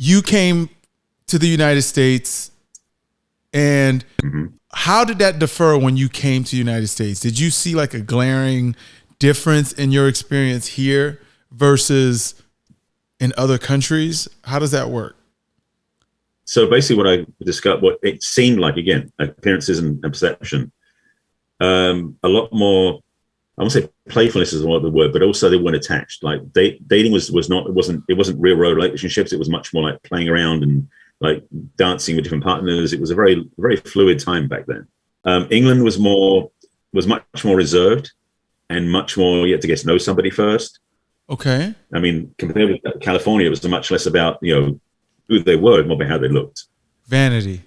you came to the United States, and how did that differ when you came to the United States? Did you see like a glaring difference in your experience here versus in other countries? How does that work? So basically what I discovered, what it seemed like, again, appearances and perception, a lot more, I won't say playfulness is not the word, but also they weren't attached. Like dating it wasn't real world relationships. It was much more like playing around and like dancing with different partners. It was a very, very fluid time back then. England was much more reserved and much more, you had to get to know somebody first. Okay. I mean, compared with California, it was much less about, who they were and more about how they looked. Vanity.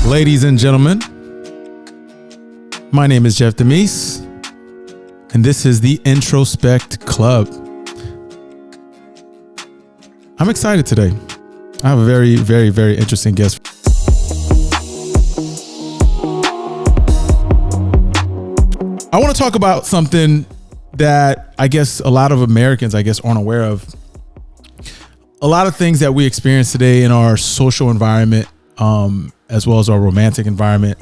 Ladies and gentlemen, my name is Jeff Damisse, and this is the Introspect Club. I'm excited today. I have a very, very, very interesting guest. I want to talk about something that I guess a lot of Americans, aren't aware of. A lot of things that we experience today in our social environment, as well as our romantic environment,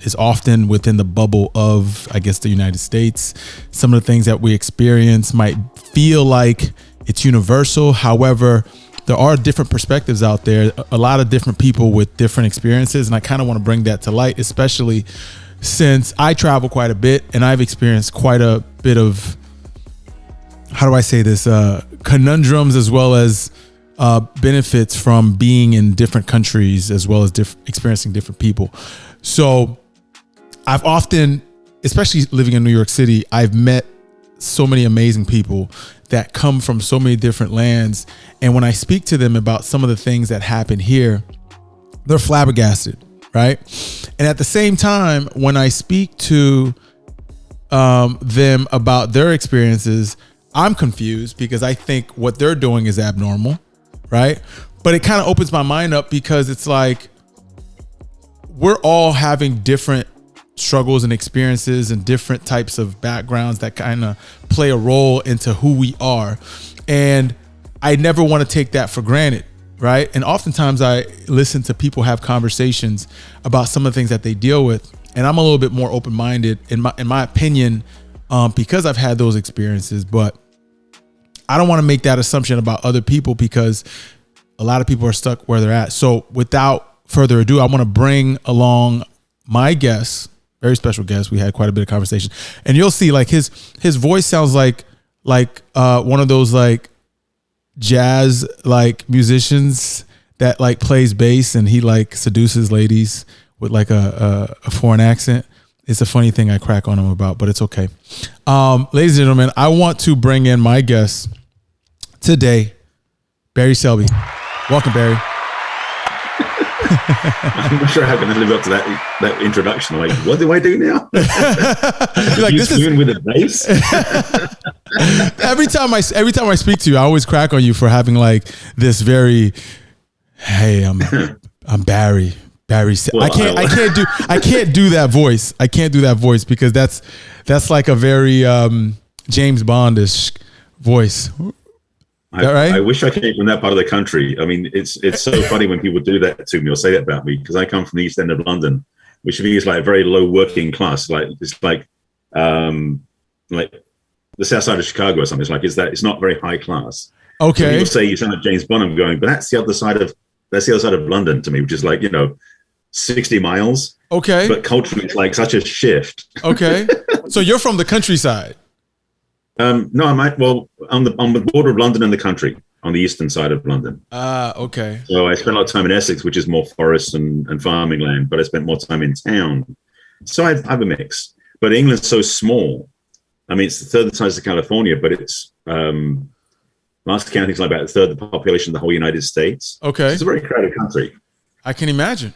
is often within the bubble of, the United States. Some of the things that we experience might feel like it's universal. However, there are different perspectives out there, a lot of different people with different experiences. And I kind of want to bring that to light, especially since I travel quite a bit and I've experienced quite a bit of, conundrums as well as benefits from being in different countries as well as experiencing different people. So I've often, especially living in New York City, I've met so many amazing people that come from so many different lands. And when I speak to them about some of the things that happen here, they're flabbergasted, right? And at the same time, when I speak to them about their experiences, I'm confused because I think what they're doing is abnormal. Right. But it kind of opens my mind up because it's like we're all having different struggles and experiences and different types of backgrounds that kind of play a role into who we are. And I never want to take that for granted. Right. And oftentimes I listen to people have conversations about some of the things that they deal with. And I'm a little bit more open-minded in my opinion, because I've had those experiences. But I don't want to make that assumption about other people because a lot of people are stuck where they're at. So without further ado, I want to bring along my guest, very special guest. We had quite a bit of conversation, and you'll see like his voice sounds like one of those like jazz like musicians that like plays bass and he like seduces ladies with like a foreign accent. It's a funny thing I crack on him about, but it's okay. Ladies and gentlemen, I want to bring in my guest today, Barry Selby. Welcome, Barry. I'm not sure how can I live up to that introduction. Like, what do I do now? You're like, this is with a bass. every time I speak to you, I always crack on you for having like this very, hey, I'm Barry. Well, I can't do that voice. I can't do that voice because that's like a very James Bond-ish voice. Right? I wish I came from that part of the country. I mean, it's so funny when people do that to me or say that about me because I come from the East End of London, which is like very low working class. Like it's like the South Side of Chicago or something. It's not very high class. Okay. So people say you sound like James Bond. I'm going, but that's the other side of London to me, which is like 60 miles. Okay. But culturally, it's like such a shift. Okay. So you're from the countryside. No, on the border of London and the country, on the eastern side of London. Okay. So I spent a lot of time in Essex, which is more forest and farming land, but I spent more time in town. So I have a mix. But England's so small. I mean, it's the third size of California, but it's last count, it's like about a third of the population of the whole United States. Okay. It's a very crowded country. I can imagine.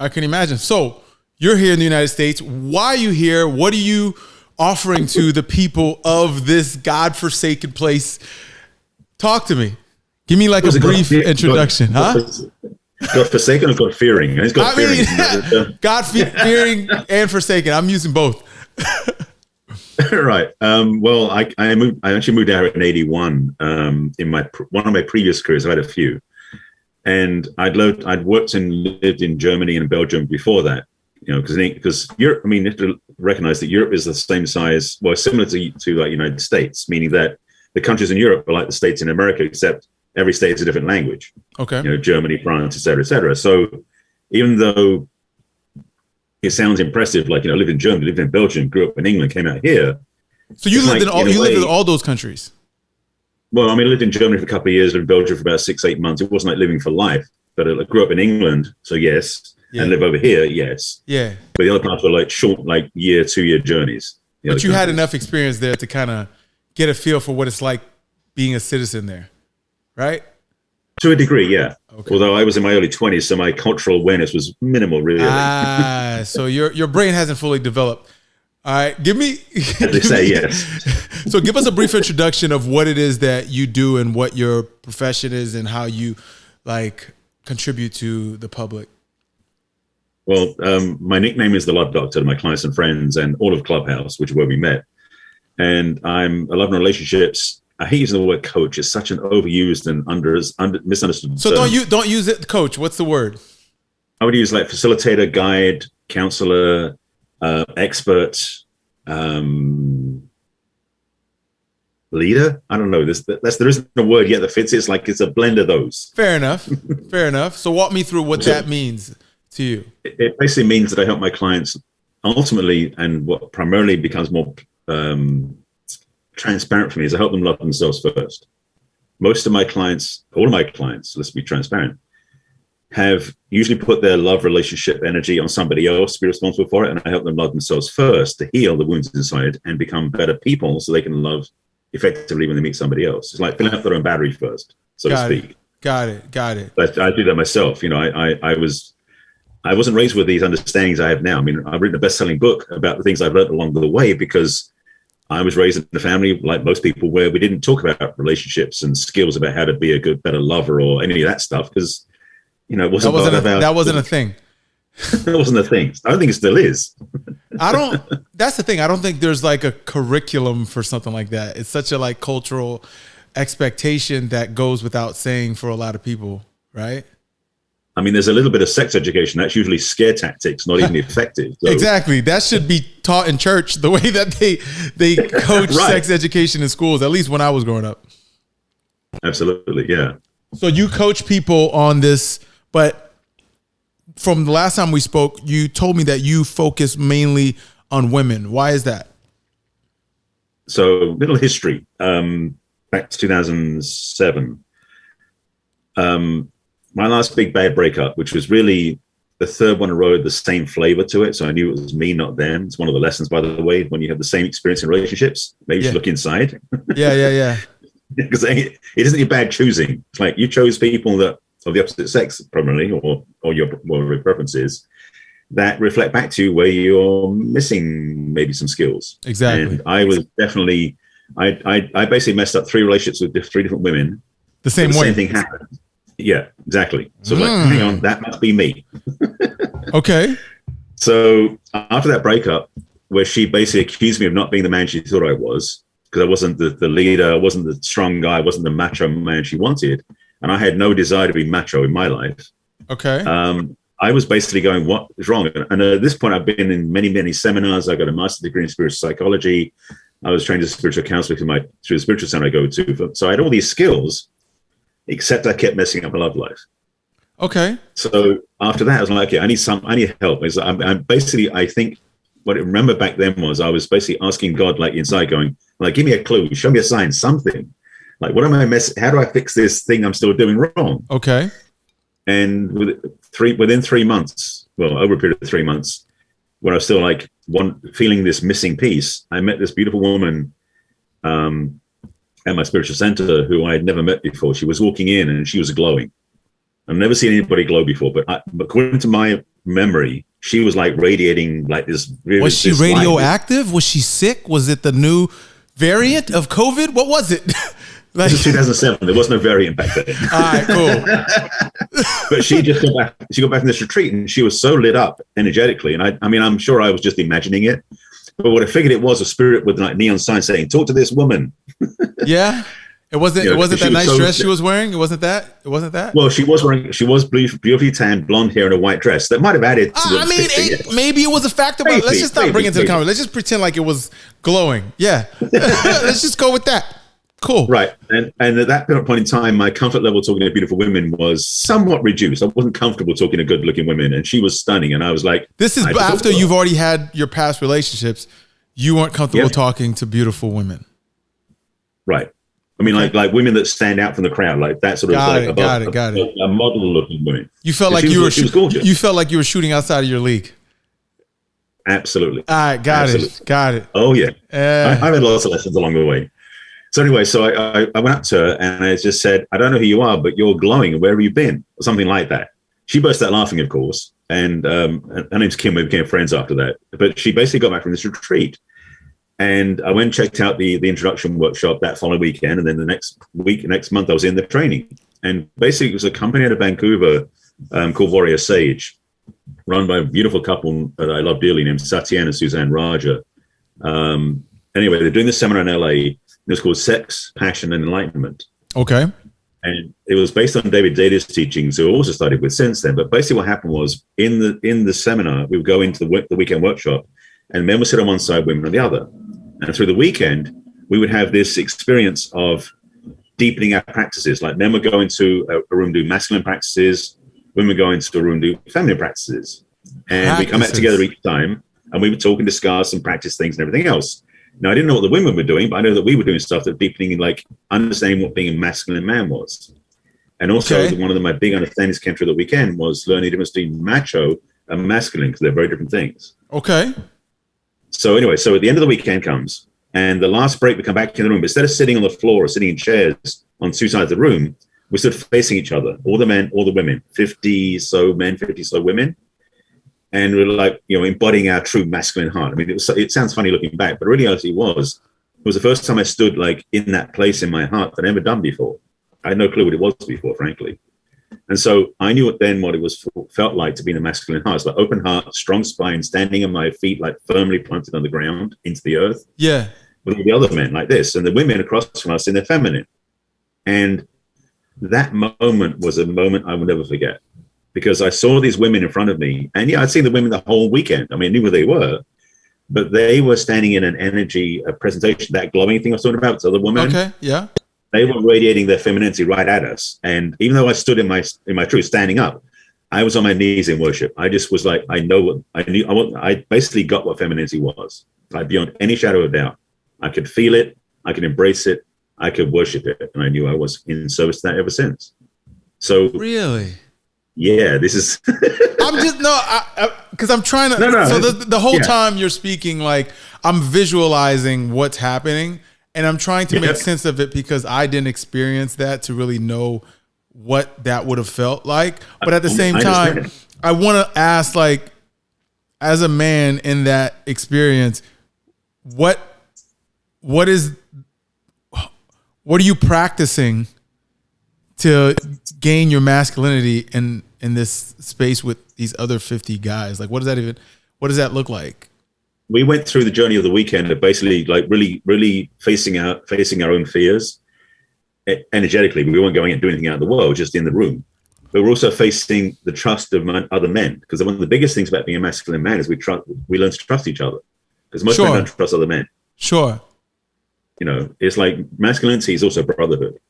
I can imagine. So you're here in the United States. Why are you here? What are you offering to the people of this godforsaken place? Talk to me. Give me like a brief introduction. God-forsaken or God-fearing? It's God-fearing. God-fearing and forsaken. I'm using both. Right. Well, I actually moved out in '81. In one of my previous careers, I had a few, and I'd worked and lived in Germany and Belgium before that. You know, because Europe. I mean, you have to recognize that Europe is the same size, well, similar to like United States, meaning that the countries in Europe are like the states in America, except every state is a different language. Okay. You know, Germany, France, et cetera, et cetera. So even though it sounds impressive, like, you know, lived in Germany, lived in Belgium, grew up in England, came out here. So you lived in all those countries? Well, I mean, I lived in Germany for a couple of years, lived in Belgium for about 6-8 months. It wasn't like living for life, but I grew up in England, so yes. Yeah. And live over here, yes. Yeah. But the other parts were like short, like 2-year journeys. But you had enough experience there to kind of get a feel for what it's like being a citizen there, right? To a degree, yeah. Okay. Although I was in my early 20s, so my cultural awareness was minimal, really. So your brain hasn't fully developed. All right, give me. As they say, yes. So give us a brief introduction of what it is that you do and what your profession is and how you like contribute to the public. Well, my nickname is the Love Doctor to my clients and friends and all of Clubhouse, which is where we met. And I love relationships. I hate using the word coach. It's such an overused and misunderstood. So don't use it, coach. What's the word? I would use like facilitator, guide, counselor, expert, leader. I don't know. There isn't a word yet that fits it. It's like it's a blend of those. Fair enough. Fair enough. So walk me through what that means to you. It basically means that I help my clients ultimately, and what primarily becomes more transparent for me, is I help them love themselves first. Most of my clients, all of my clients, let's be transparent, have usually put their love relationship energy on somebody else to be responsible for it, and I help them love themselves first to heal the wounds inside and become better people so they can love effectively when they meet somebody else. It's like filling up their own battery first, so to speak. Got it. But I do that myself. You know, I wasn't raised with these understandings I have now. I mean, I've written a best-selling book about the things I've learned along the way because I was raised in a family, like most people, where we didn't talk about relationships and skills about how to be a better lover or any of that stuff because, you know, it wasn't that wasn't a thing. That wasn't a thing. I don't think it still is. That's the thing. I don't think there's like a curriculum for something like that. It's such a like cultural expectation that goes without saying for a lot of people, right? I mean, there's a little bit of sex education. That's usually scare tactics, not even effective. So. Exactly. That should be taught in church the way that they coach right. Sex education in schools, at least when I was growing up. Absolutely, yeah. So you coach people on this, but from the last time we spoke, you told me that you focus mainly on women. Why is that? So, little history. Back to 2007. My last big bad breakup, which was really the third one in a row, had the same flavor to it. So I knew it was me, not them. It's one of the lessons, by the way, when you have the same experience in relationships, maybe you should look inside. Yeah. Because it isn't your bad choosing. It's like you chose people that of the opposite sex, primarily, or your preferences that reflect back to where you're missing maybe some skills. Exactly. And I was definitely, I basically messed up 3 relationships with 3 different women. The same way. The same thing happened. Yeah, exactly. So like, hang on, that must be me. Okay. So after that breakup, where she basically accused me of not being the man she thought I was, because I wasn't the leader, I wasn't the strong guy, I wasn't the macho man she wanted, and I had no desire to be macho in my life. Okay. I was basically going, what is wrong? And at this point, I've been in many, many seminars. I got a master's degree in spiritual psychology. I was trained as a spiritual counselor through the spiritual center I go to. So I had all these skills, except I kept messing up my love life. Okay. So after that, I was like, okay, I need help. I think what I remember back then was I was basically asking God, like inside, going, like, give me a clue, show me a sign, something. Like, what am I messing? How do I fix this thing I'm still doing wrong? Okay. And within 3 months, well, over a period of 3 months, when I was still like feeling this missing piece, I met this beautiful woman at my spiritual center who I had never met before. She was walking in and she was glowing. I've never seen anybody glow before, but according to my memory, she was like radiating like this. Was she radioactive? Was she sick? Was it the new variant of COVID? What was it? This is 2007. There was no variant back then. All right, cool. But she just got back. She got back from this retreat, and she was so lit up energetically. And I mean, I'm sure I was just imagining it, but what I figured it was a spirit with like neon signs saying, "Talk to this woman." Yeah. It wasn't. It wasn't that nice dress she was wearing. It wasn't that. It wasn't that. Well, she was beautifully tanned, blonde hair, and a white dress. That might have added. Maybe it was a factor. But let's just not bring it to the conversation. Let's just pretend like it was glowing. Yeah. Let's just go with that. Cool. Right. And at that point in time, my comfort level talking to beautiful women was somewhat reduced. I wasn't comfortable talking to good looking women, and she was stunning. And I was like, this is after you've already had your past relationships. You weren't comfortable talking to beautiful women. Right. I mean, like women that stand out from the crowd, like that sort of got it. A model looking women. You felt like you felt like you were shooting outside of your league. Absolutely. All right. Got it. Oh yeah. I've had lots of lessons along the way. So anyway, I went up to her and I just said, I don't know who you are, but you're glowing. Where have you been? Or something like that. She burst out laughing, of course. And her name's Kim. We became friends after that. But she basically got back from this retreat. And I went and checked out the introduction workshop that following weekend. And then the next month, I was in the training. And basically, it was a company out of Vancouver called Warrior Sage, run by a beautiful couple that I love dearly named Satyen and Suzanne Raja. Anyway, they're doing this seminar in LA. It was called Sex, Passion and Enlightenment. Okay. And it was based on David Data's teachings, who I also studied with since then. But basically what happened was in the seminar, we would go into the weekend workshop and men would sit on one side, women on the other. And through the weekend, we would have this experience of deepening our practices. Like men would go into a room, do masculine practices. Women would go into a room, do feminine practices. And we come out together each time and we would talk and discuss and practice things and everything else. Now, I didn't know what the women were doing, but I know that we were doing stuff that deepening, like understanding what being a masculine man was. And also one of my big understandings came through the weekend was learning the difference between macho and masculine, because they're very different things. Okay. So anyway, so at the end of the weekend comes, and the last break, we come back in the room. But instead of sitting on the floor or sitting in chairs on two sides of the room, we stood facing each other, all the men, all the women, 50 so men, 50 so women. And we're like, embodying our true masculine heart. I mean, it sounds funny looking back, but really, it was the first time I stood like in that place in my heart that I'd never done before. I had no clue what it was before, frankly. And so I knew what it was felt like to be in a masculine heart. It's like open heart, strong spine, standing on my feet, like firmly planted on the ground into the earth. Yeah. With all the other men like this, and the women across from us in their feminine. And that moment was a moment I will never forget. Because I saw these women in front of me, and I'd seen the women the whole weekend. I mean, I knew who they were, but they were standing in an energy presentation, that glowing thing I was talking about, so the woman. Okay, yeah. They were radiating their femininity right at us. And even though I stood in my truth, standing up, I was on my knees in worship. I just was like, I basically got what femininity was. Like beyond any shadow of doubt. I could feel it, I could embrace it, I could worship it. And I knew I was in service to that ever since. So really? Yeah, this is. I'm just because I'm trying to. So the whole time you're speaking, like I'm visualizing what's happening, and I'm trying to make sense of it because I didn't experience that to really know what that would have felt like. But at the same time, I want to ask, like, as a man in that experience, what are you practicing to gain your masculinity in this space with these other 50 guys? Like, what does that look like? We went through the journey of the weekend of basically like really facing our own fears energetically. We weren't going and doing anything out of the world, just in the room. But we're also facing the trust of other men, because one of the biggest things about being a masculine man is we learn to trust each other, because most men don't trust other men. Sure. It's like masculinity is also brotherhood.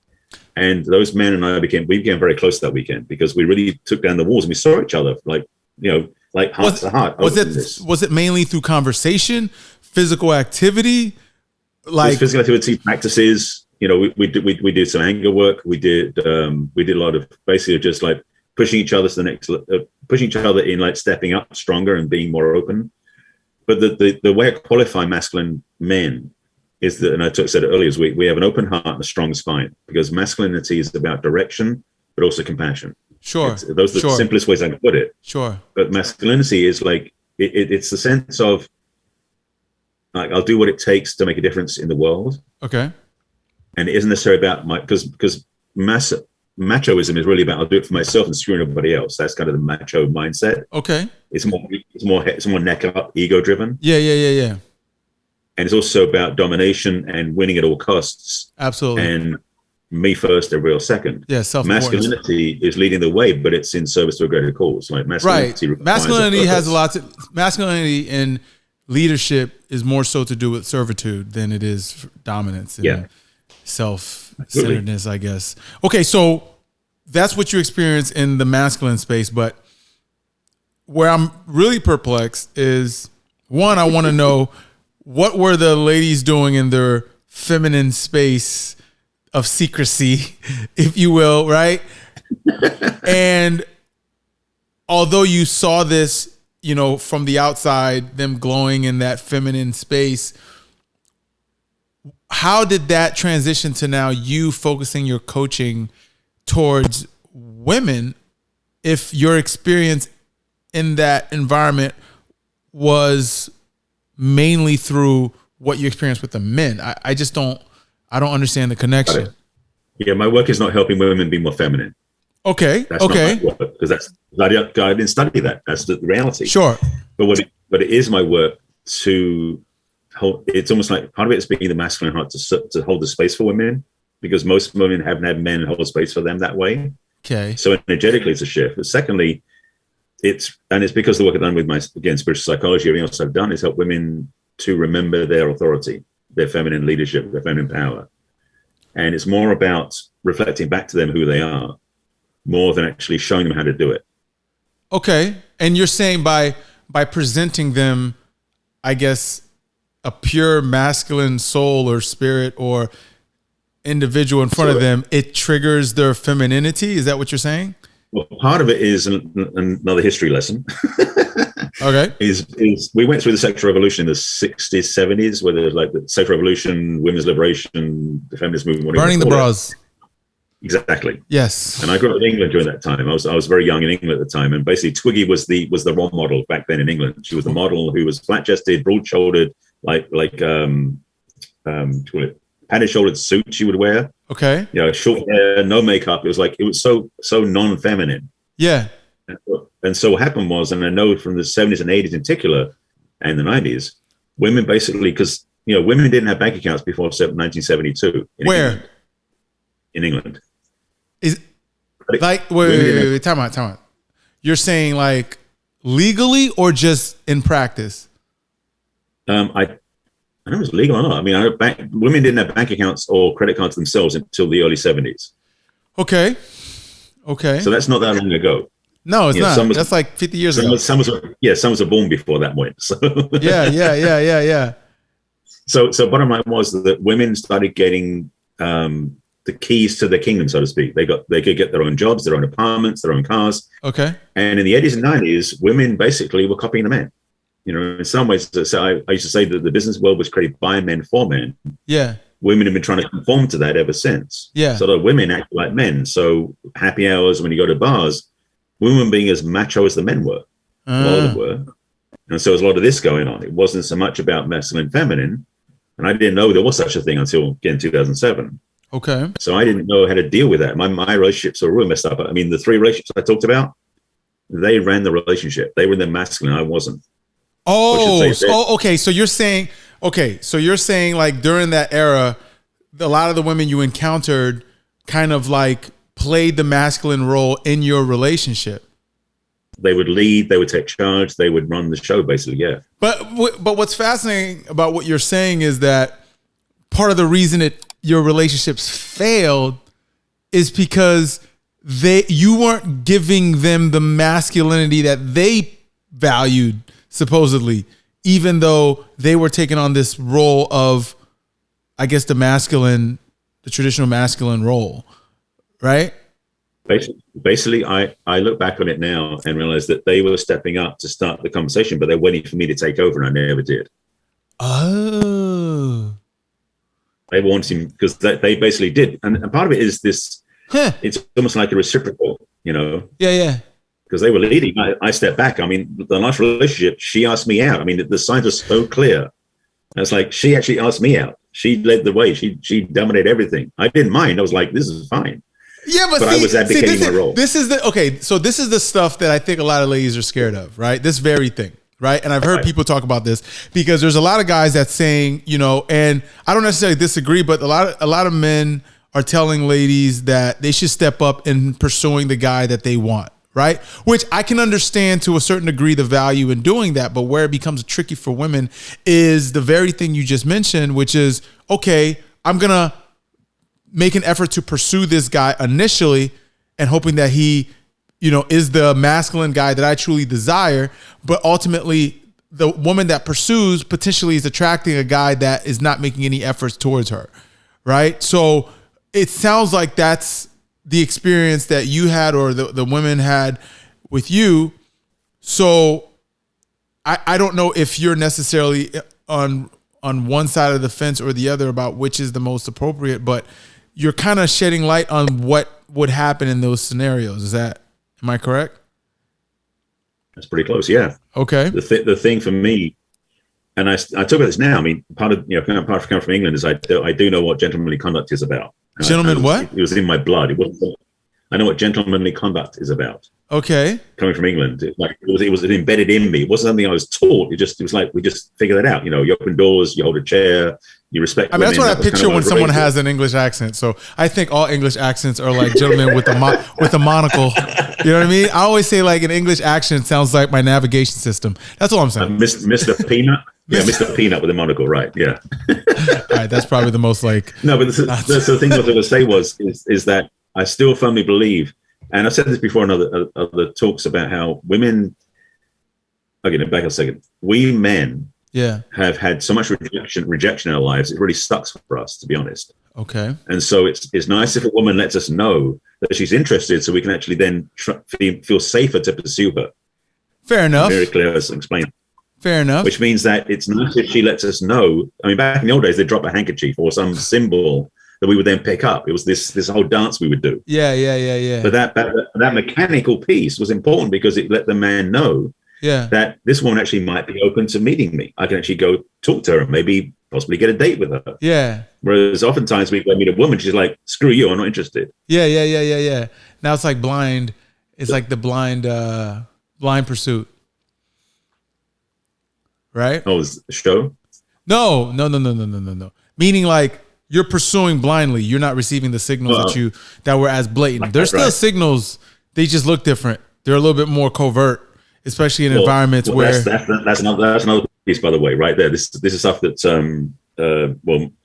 And those men and I became very close that weekend, because we really took down the walls and we saw each other like heart to heart. Was it mainly through conversation, physical activity? Like physical activity practices, we did some anger work. We did a lot of basically just like pushing each other to the next, pushing each other in, like stepping up stronger and being more open. But the way I qualify masculine men is that, and I said it earlier, is we have an open heart and a strong spine, because masculinity is about direction, but also compassion. Sure. Those are the simplest ways I can put it. Sure. But masculinity is like, it's the sense of, like, I'll do what it takes to make a difference in the world. Okay. And it isn't necessarily about because machoism is really about, I'll do it for myself and screwing everybody else. That's kind of the macho mindset. Okay. It's more neck up, ego driven. Yeah. And it's also about domination and winning at all costs. Absolutely. And me first, everybody else second. Yeah, self-importance. Masculinity is leading the way, but it's in service to a greater cause. Like masculinity, right. Masculinity has a lot to. Masculinity in leadership is more so to do with servitude than it is dominance and self-centeredness, I guess. Okay, so that's what you experience in the masculine space, but where I'm really perplexed is, one, I want to know, what were the ladies doing in their feminine space of secrecy, if you will, right? And although you saw this, you know, from the outside, them glowing in that feminine space, how did that transition to now you focusing your coaching towards women, if your experience in that environment was mainly through what you experienced with the men? I don't understand the connection. Yeah, my work is not helping women be more feminine. Okay. That's not my work, because I didn't study that. That's the reality. Sure. But it is my work to hold. It's almost like part of it is being the masculine heart to hold the space for women, because most women haven't had men hold space for them that way. Okay. So energetically, it's a shift. But secondly, it's because the work I've done with my, again, spiritual psychology, everything else I've done is help women to remember their authority, their feminine leadership, their feminine power. And it's more about reflecting back to them who they are, more than actually showing them how to do it. Okay. And you're saying by presenting them, I guess, a pure masculine soul or spirit or individual in front of them, it triggers their femininity? Is that what you're saying? Well, part of it is another history lesson. Okay. Is we went through the sexual revolution in the 60s, 70s, where there's like the sexual revolution, women's liberation, the feminist movement. Burning the bras. Exactly. Yes. And I grew up in England during that time. I was very young in England at the time. And basically Twiggy was the role model back then in England. She was the model who was flat-chested, broad-shouldered, like padded-shouldered suit she would wear. Okay. You know, short hair, no makeup. It was so non-feminine. Yeah. And so what happened was, and I know from the 70s and 80s in particular, and the 90s, women basically, because, you know, women didn't have bank accounts before 1972. Where? In England. Is like, wait, time out. You're saying like legally or just in practice? I don't know if it was legal or not. I mean, women didn't have bank accounts or credit cards themselves until the early 70s. Okay. So that's not that long ago. No, it's not. That's like 50 years ago. Some was born before that point. So Yeah. So bottom line was that women started getting the keys to their kingdom, so to speak. They could get their own jobs, their own apartments, their own cars. Okay. And in the 80s and 90s, women basically were copying the men. You know, in some ways, I used to say that the business world was created by men for men. Yeah. Women have been trying to conform to that ever since. Yeah. So the women act like men. So happy hours, when you go to bars, women being as macho as the men were. A lot of them were. And so there's a lot of this going on. It wasn't so much about masculine and feminine. And I didn't know there was such a thing until, again, 2007. Okay. So I didn't know how to deal with that. My relationships were really messed up. I mean, the 3 relationships I talked about, they ran the relationship. They were the masculine. I wasn't. Okay. So you're saying like during that era, a lot of the women you encountered kind of like played the masculine role in your relationship. They would lead, they would take charge, they would run the show, basically. Yeah. But what's fascinating about what you're saying is that part of the reason your relationships failed is because you weren't giving them the masculinity that they valued, supposedly, even though they were taking on this role of, I guess, the traditional masculine role, right? Basically, I look back on it now and realize that they were stepping up to start the conversation, but they're waiting for me to take over, and I never did. Oh. They wanted him because they basically did. And part of it is this, It's almost like a reciprocal. you know. Yeah. Because they were leading. I stepped back. I mean, the last relationship, she asked me out. I mean, the signs were so clear. And it's like, she actually asked me out. She led the way. She dominated everything. I didn't mind. I was like, this is fine. Yeah, but I was advocating my role. This is the stuff that I think a lot of ladies are scared of, right? This very thing, right? And I've heard people talk about this because there's a lot of guys that's saying, you know, and I don't necessarily disagree, but a lot of men are telling ladies that they should step up in pursuing the guy that they want. Right? Which I can understand to a certain degree the value in doing that. But where it becomes tricky for women is the very thing you just mentioned, which is, okay, I'm going to make an effort to pursue this guy initially and hoping that he, you know, is the masculine guy that I truly desire. But ultimately, the woman that pursues potentially is attracting a guy that is not making any efforts towards her. Right? So it sounds like that's the experience that you had or the women had with you. So I don't know if you're necessarily on one side of the fence or the other about which is the most appropriate, but you're kind of shedding light on what would happen in those scenarios. Am I correct? That's pretty close. Yeah. Okay. The thing for me, and I talk about this now. I mean, part of coming from England is I do know what gentlemanly conduct is about. What? It was in my blood. I know what gentlemanly conduct is about. Okay. Coming from England, it was embedded in me. It wasn't something I was taught. It was like we just figured that out. You know, you open doors, you hold a chair, you respect. I mean, that's what I picture when someone has an English accent. So I think all English accents are like gentlemen with a monocle. You know what I mean? I always say like an English accent sounds like my navigation system. That's all I'm saying. Mr. Peanut. Yeah, Mr. Peanut with a monocle, right? Yeah. All right, that's probably the most like. No, but the thing I was going to say is that I still firmly believe, and I've said this before in other talks about how women. Okay, back a second. We men, have had so much rejection in our lives. It really sucks for us, to be honest. Okay. And so it's nice if a woman lets us know that she's interested, so we can actually then feel safer to pursue her. Fair enough. Very clear as explained. Fair enough. Which means that it's nice if she lets us know. I mean, back in the old days, they'd drop a handkerchief or some symbol that we would then pick up. It was this whole dance we would do. Yeah. But that mechanical piece was important because it let the man know that this woman actually might be open to meeting me. I can actually go talk to her and maybe possibly get a date with her. Yeah. Whereas oftentimes we meet a woman, she's like, screw you, I'm not interested. Yeah. Now it's like blind. It's like the blind pursuit. Right? Oh, it's a show? No. Meaning like you're pursuing blindly. You're not receiving the signals that were as blatant. There's still signals. They just look different. They're a little bit more covert, especially in environments where that's another piece, by the way, right there. This is stuff that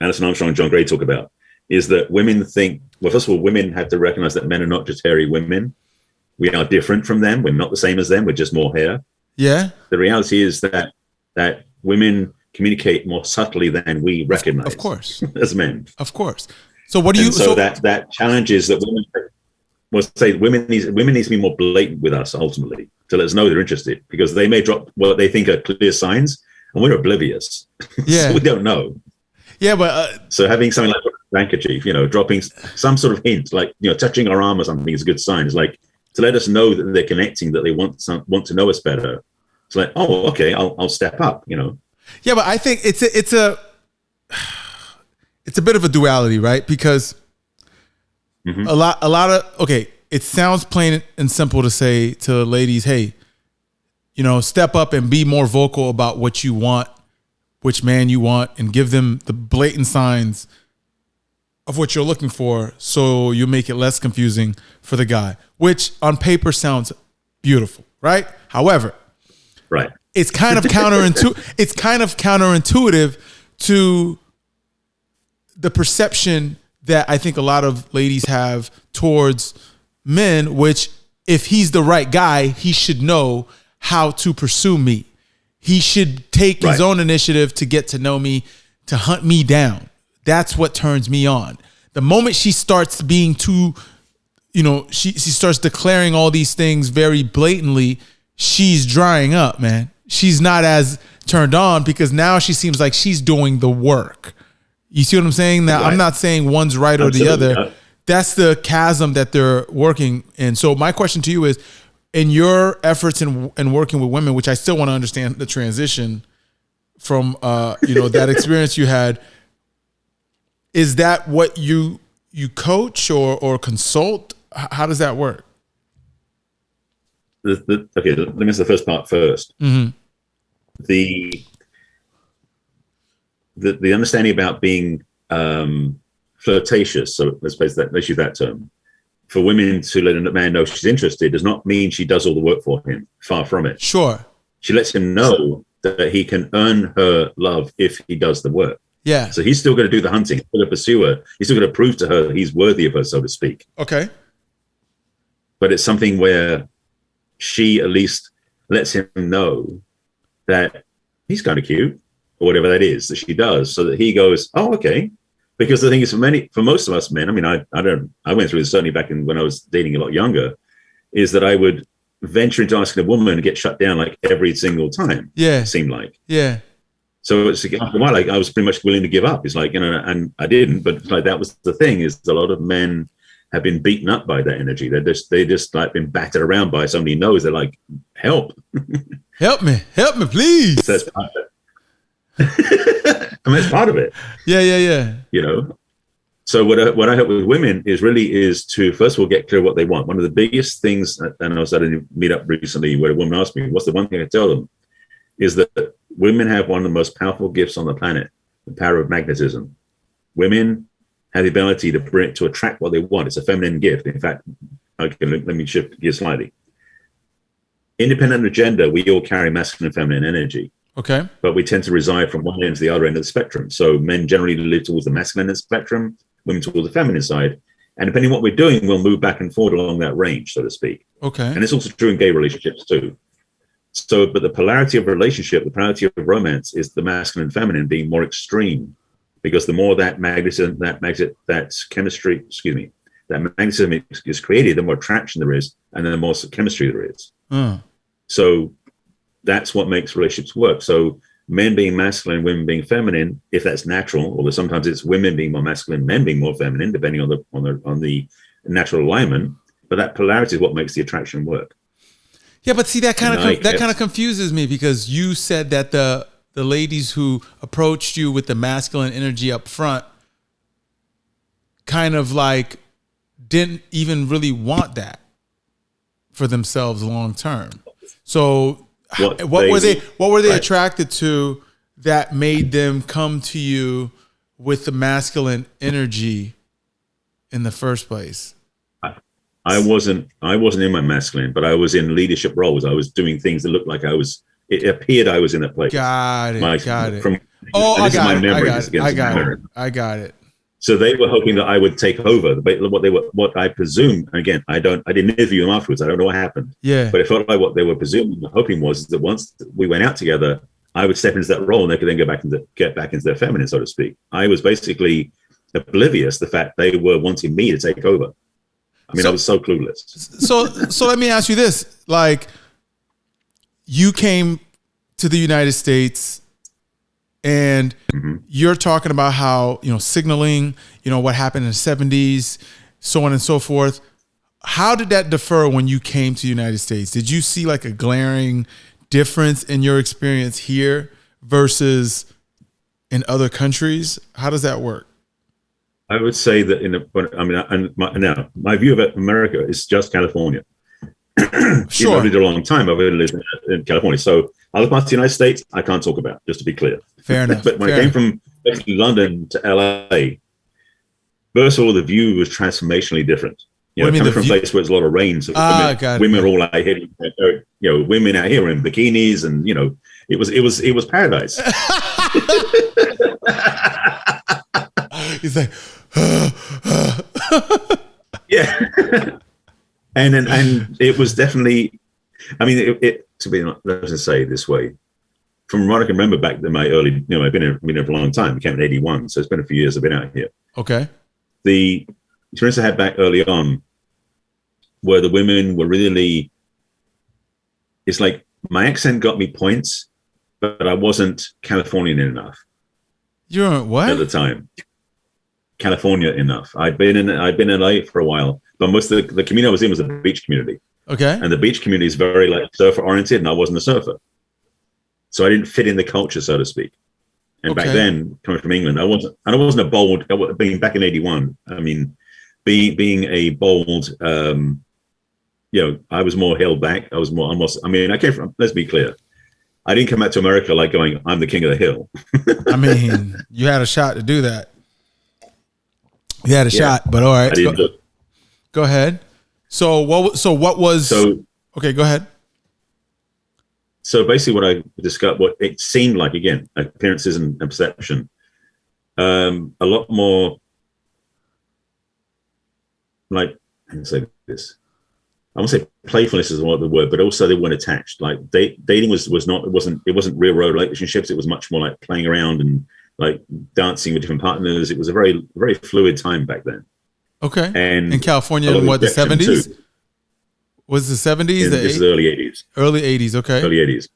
Alison Armstrong and John Gray talk about. Is that women think? Well, first of all, women have to recognize that men are not just hairy women. We are different from them. We're not the same as them. We're just more hair. Yeah. The reality is that women communicate more subtly than we recognize. Of course. As men. Of course. So what do you? So that challenges that women. Well, say women needs to be more blatant with us ultimately to let us know they're interested, because they may drop what they think are clear signs and we're oblivious. Yeah. So we don't know. Yeah, but so having something like a handkerchief, dropping some sort of hint, like touching our arm or something is a good sign. It's like to let us know that they're connecting, that they want to know us better. It's like, oh, okay, I'll step up. Yeah, but I think it's a bit of a duality, right? Because a lot of it sounds plain and simple to say to ladies, hey, step up and be more vocal about what you want, which man you want, and give them the blatant signs of what you're looking for, so you make it less confusing for the guy, which on paper sounds beautiful, right? However, right, it's kind of counterintuitive to the perception that I think a lot of ladies have towards men, which if he's the right guy, he should know how to pursue me. He should take his own initiative to get to know me, to hunt me down. That's what turns me on. The moment she starts being too, she starts declaring all these things very blatantly, she's drying up, man. She's not as turned on because now she seems like she's doing the work. You see what I'm saying? Now, I'm not saying one's right or the other. that's the chasm that they're working in. So my question to you is, in your efforts in working with women, which I still want to understand the transition from, that experience you had, is that what you coach or consult? How does that work? Okay, let me answer the first part first. Mm-hmm. The understanding about being flirtatious, so let's use that term, for women to let a man know she's interested does not mean she does all the work for him. Far from it. Sure. She lets him know that he can earn her love if he does the work. Yeah. So he's still going to do the hunting, he's still going to pursue her. He's still going to prove to her that he's worthy of her, so to speak. Okay. But it's something where she at least lets him know that he's kind of cute, or whatever that is that she does, so that he goes, oh, okay. Because the thing is, for most of us men, I mean, I went through this certainly back when I was dating a lot younger, is that I would venture into asking a woman and get shut down like every single time. Yeah. It seemed like. Yeah. So it's after a while, like I was pretty much willing to give up. It's like, and I didn't, but it's like that was the thing, is a lot of men have been beaten up by that energy. They just like been battered around by somebody who knows. They're like, help. Help me, please. So that's part of it. I mean, it's part of it. Yeah. So what I help with women is to first of all get clear what they want. One of the biggest things, and I was at a meetup recently where a woman asked me, what's the one thing I tell them, is that women have one of the most powerful gifts on the planet, the power of magnetism. Women have the ability to attract what they want. It's a feminine gift. In fact, okay, let me shift gears slightly. Independent of gender, we all carry masculine and feminine energy. Okay. But we tend to reside from one end to the other end of the spectrum. So men generally live towards the masculine end of the spectrum, women towards the feminine side. And depending on what we're doing, we'll move back and forward along that range, so to speak. Okay. And it's also true in gay relationships too. So, but the polarity of relationship, the polarity of romance is the masculine and feminine being more extreme, because the more that magnetism, that chemistry is created, the more attraction there is, and then the more chemistry there is. So that's what makes relationships work. So men being masculine, women being feminine, if that's natural, although sometimes it's women being more masculine, men being more feminine, depending on the natural alignment. But that polarity is what makes the attraction work. Yeah, but see, that kind of confuses me, because you said that the ladies who approached you with the masculine energy up front kind of like didn't even really want that for themselves long term. So what were they attracted to that made them come to you with the masculine energy in the first place? I wasn't in my masculine, but I was in leadership roles. I was doing things that looked like it appeared I was in that place. Got it. I got it. So they were hoping that I would take over. What I presume, again, I didn't interview them afterwards. I don't know what happened. Yeah. But it felt like what they were presuming, hoping was that once we went out together, I would step into that role and they could then get back into their feminine, so to speak. I was basically oblivious to the fact they were wanting me to take over. I mean, I was so clueless. So let me ask you this. Like, you came to the United States and you're talking about how, signaling, what happened in the 70s, so on and so forth. How did that differ when you came to the United States? Did you see like a glaring difference in your experience here versus in other countries? How does that work? I would say that my view of America is just California. Sure. I lived a long time. I've lived in California. So other parts of the United States, I can't talk about, just to be clear. Fair enough. But when I came from London to LA, first of all, the view was transformationally different. Coming from a place where there's a lot of rain, so women are all out here. Women out here in bikinis, and it was paradise. He's like, yeah. And it was definitely, I mean, let's just say it this way, from what I can remember back in my early, I've been here for a long time. I came in 81, so it's been a few years I've been out here. Okay. The experience I had back early on, where the women were really, it's like my accent got me points, but I wasn't Californian enough. You're what? At the time. California enough. I'd been in LA for a while, but most of the community I was in was a beach community. Okay. And the beach community is very like surfer oriented, and I wasn't a surfer. So I didn't fit in the culture, so to speak. And back then, coming from England, I wasn't a bold, being back in 81. I mean, being a bold, I was more held back. I was more almost, I came from, let's be clear, I didn't come back to America like going, I'm the king of the hill. I mean, you had a shot to do that. You had a shot, but all right. Go ahead. Okay, go ahead. So basically what I discovered, what it seemed like, again, appearances and perception, a lot more like, how do I say this? I won't say playfulness is what the word, but also they weren't attached. Like dating it wasn't real world relationships. It was much more like playing around and like dancing with different partners. It was a very, very fluid time back then. Okay. And in California, in what, the 70s? Was the 70s? This is the early 80s. Early 80s, okay. Early 80s.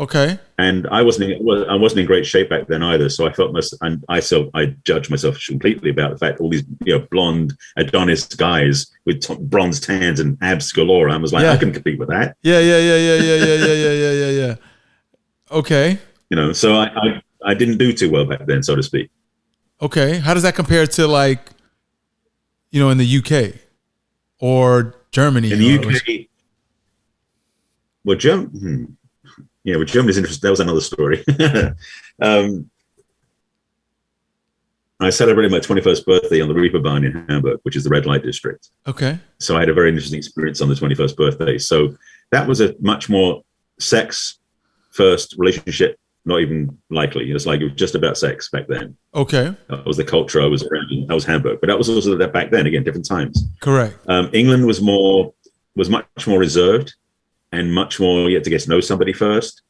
Okay. And I wasn't in great shape back then either. So I felt I judged myself completely about the fact all these blonde Adonis guys with bronze tans and abs galore. I was like, I can compete with that. Yeah. Okay. So I didn't do too well back then, so to speak. Okay. How does that compare to like, in the UK or Germany? In the UK, well, Germany is interesting. That was another story. I celebrated my 21st birthday on the Reeperbahn in Hamburg, which is the red light district. Okay. So I had a very interesting experience on the 21st birthday. So that was a much more sex first relationship, not even likely. It was just about sex back then. Okay. That was the culture I was around. That was Hamburg, but that was also that back then, again, different times. Correct. England was much more reserved and much more, you had to get to know somebody first.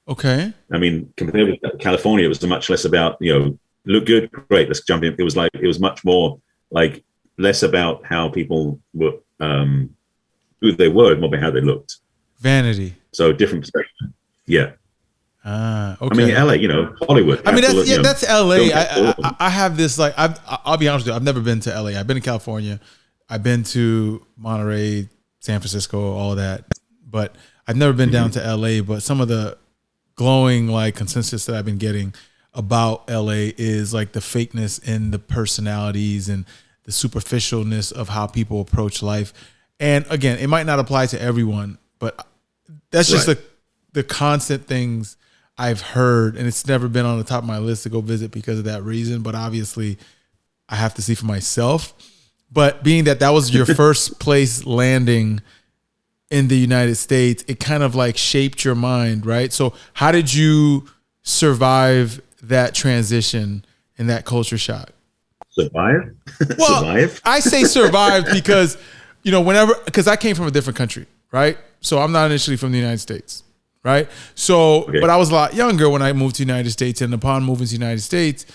Okay. I mean, compared with California, it was much less about, look good, great, let's jump in. It was much more like less about how people were, who they were, more about how they looked. Vanity. So different perspective. Yeah. Okay. I mean, LA, Hollywood. I mean, that's LA. I have this, like, I'll be honest with you. I've never been to LA. I've been to California. I've been to Monterey, San Francisco, all of that. But I've never been down to LA. But some of the glowing like consensus that I've been getting about LA is like the fakeness in the personalities and the superficialness of how people approach life. And again, it might not apply to everyone, but that's just the constant things I've heard, and it's never been on the top of my list to go visit because of that reason. But obviously I have to see for myself. But being that was your first place landing in the United States, it kind of like shaped your mind, right? So how did you survive that transition and that culture shock? Survive? Well, survive? I say survive because, because I came from a different country, right? So I'm not initially from the United States, right? So, but I was a lot younger when I moved to the United States, and upon moving to the United States,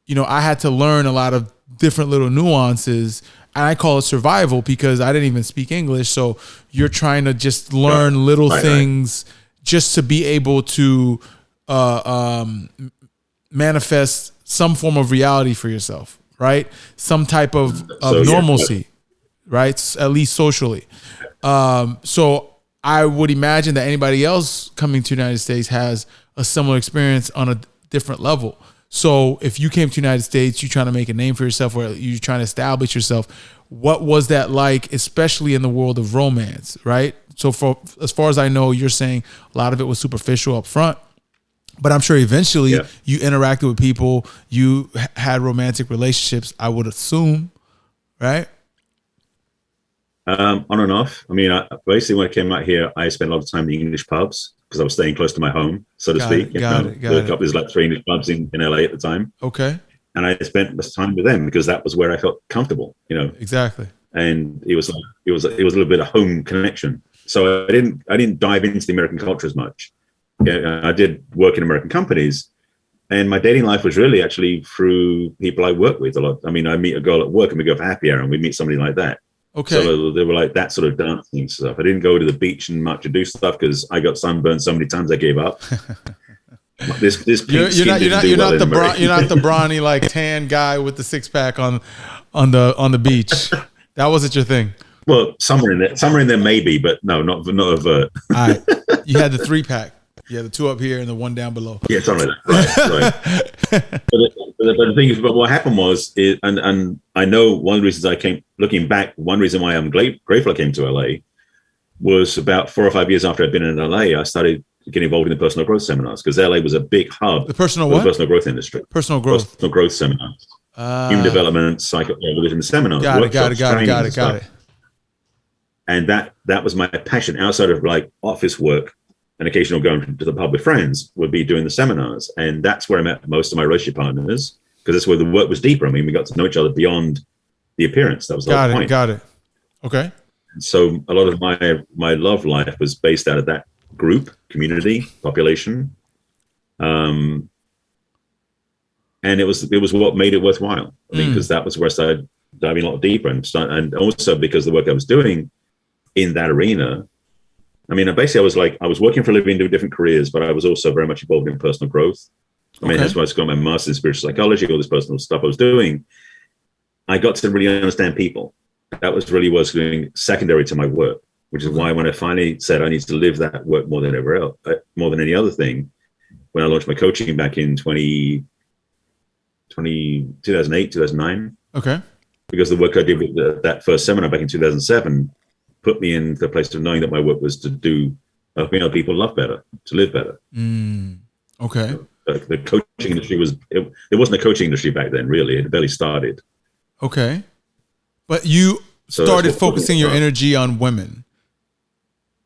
I had to learn a lot of different little nuances. And I call it survival because I didn't even speak English. So you're trying to just learn little things just to be able to manifest some form of reality for yourself, right? Some type of normalcy, right? At least socially. So I would imagine that anybody else coming to the United States has a similar experience on a different level. So if you came to the United States, you're trying to make a name for yourself, or you're trying to establish yourself, what was that like, especially in the world of romance, right? So as far as I know, you're saying a lot of it was superficial up front, but I'm sure eventually you interacted with people, you had romantic relationships, I would assume, right? On and off. I mean, basically when I came out here, I spent a lot of time in the English pubs because I was staying close to my home, so to speak. There's like 3 English pubs in LA at the time. Okay. And I spent this time with them because that was where I felt comfortable, Exactly. And it was a little bit of home connection. So I didn't dive into the American culture as much. I did work in American companies, and my dating life was really actually through people I work with a lot. I mean, I meet a girl at work and we go for happy hour and we meet somebody like that. Okay. So they were like that sort of dancing stuff. I didn't go to the beach and much to do stuff because I got sunburned so many times I gave up. This pink You're not the brawny like tan guy with the six pack on the beach. That wasn't your thing. Well, somewhere in there maybe, but no, not overt. All right, you had the 3-pack. You had the 2 up here and the 1 down below. Yeah, something like that. Right. but the thing is, but what happened was, and I know one of the reasons I came, looking back, one reason why I'm grateful I came to LA was about 4 or 5 years after I'd been in LA, I started getting involved in the personal growth seminars because LA was a big hub. The personal for what? The personal growth industry. Personal growth seminars. Human development, psychology seminars. Got it. And that was my passion outside of like office work and occasional going to the pub with friends would be doing the seminars. And that's where I met most of my relationship partners because that's where the work was deeper. I mean, we got to know each other beyond the appearance. That was the whole point. Got it. Okay. And so a lot of my love life was based out of that group, community, population. And it was what made it worthwhile. I mean, because that was where I started diving a lot deeper and also because the work I was doing in that arena, I mean, basically I was working for a living, doing different careers, but I was also very much involved in personal growth. I mean, that's why I got my master's in spiritual psychology, all this personal stuff I was doing. I got to really understand people. That was doing secondary to my work, which is why when I finally said I need to live that work more than ever else, more than any other thing, when I launched my coaching back in 2008, 2009. Okay. Because the work I did with that first seminar back in 2007 put me in the place of knowing that my work was to helping other people love better, to live better. Okay. The coaching industry there wasn't a coaching industry back then, really. It barely started. Okay. But you started focusing your energy on women.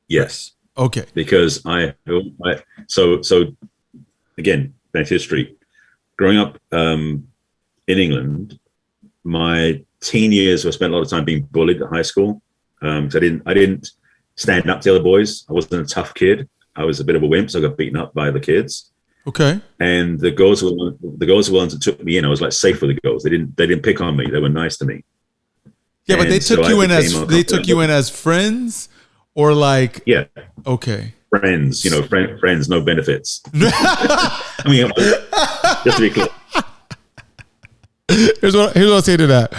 Yes. Okay. Because so again, back to history. Growing up in England, my teen years I spent a lot of time being bullied at high school. So I didn't stand up to the other boys. I wasn't a tough kid. I was a bit of a wimp, so I got beaten up by the kids. Okay. And the girls were the ones that took me in. I was like safe with the girls. They didn't pick on me. They were nice to me. Yeah, but they took you in as friends or like okay. Friends, friends, no benefits. I mean, just to be clear. Here's what I'll say to that.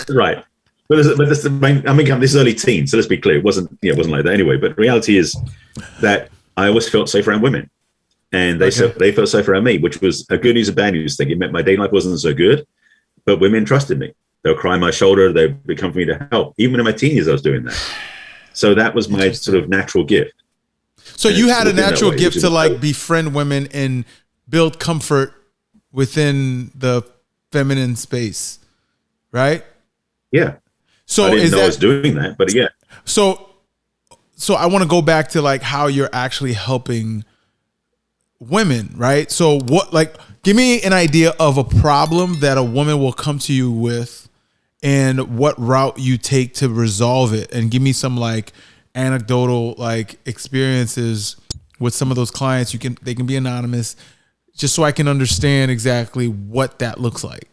Right. But this is early teens, so let's be clear. It wasn't like that anyway. But the reality is that I always felt safe around women. And they felt safe around me, which was a good news and bad news thing. It meant my dating life wasn't so good, but women trusted me. They'll cry on my shoulder. They'd come for me to help. Even in my teen years, I was doing that. So that was my sort of natural gift. So you had a natural gift to like befriend women and build comfort within the feminine space, right? Yeah. So I didn't know I was doing that, but yeah. So I want to go back to like how you're actually helping women, right? So give me an idea of a problem that a woman will come to you with and what route you take to resolve it, and give me some like anecdotal like experiences with some of those clients. They can be anonymous, just so I can understand exactly what that looks like.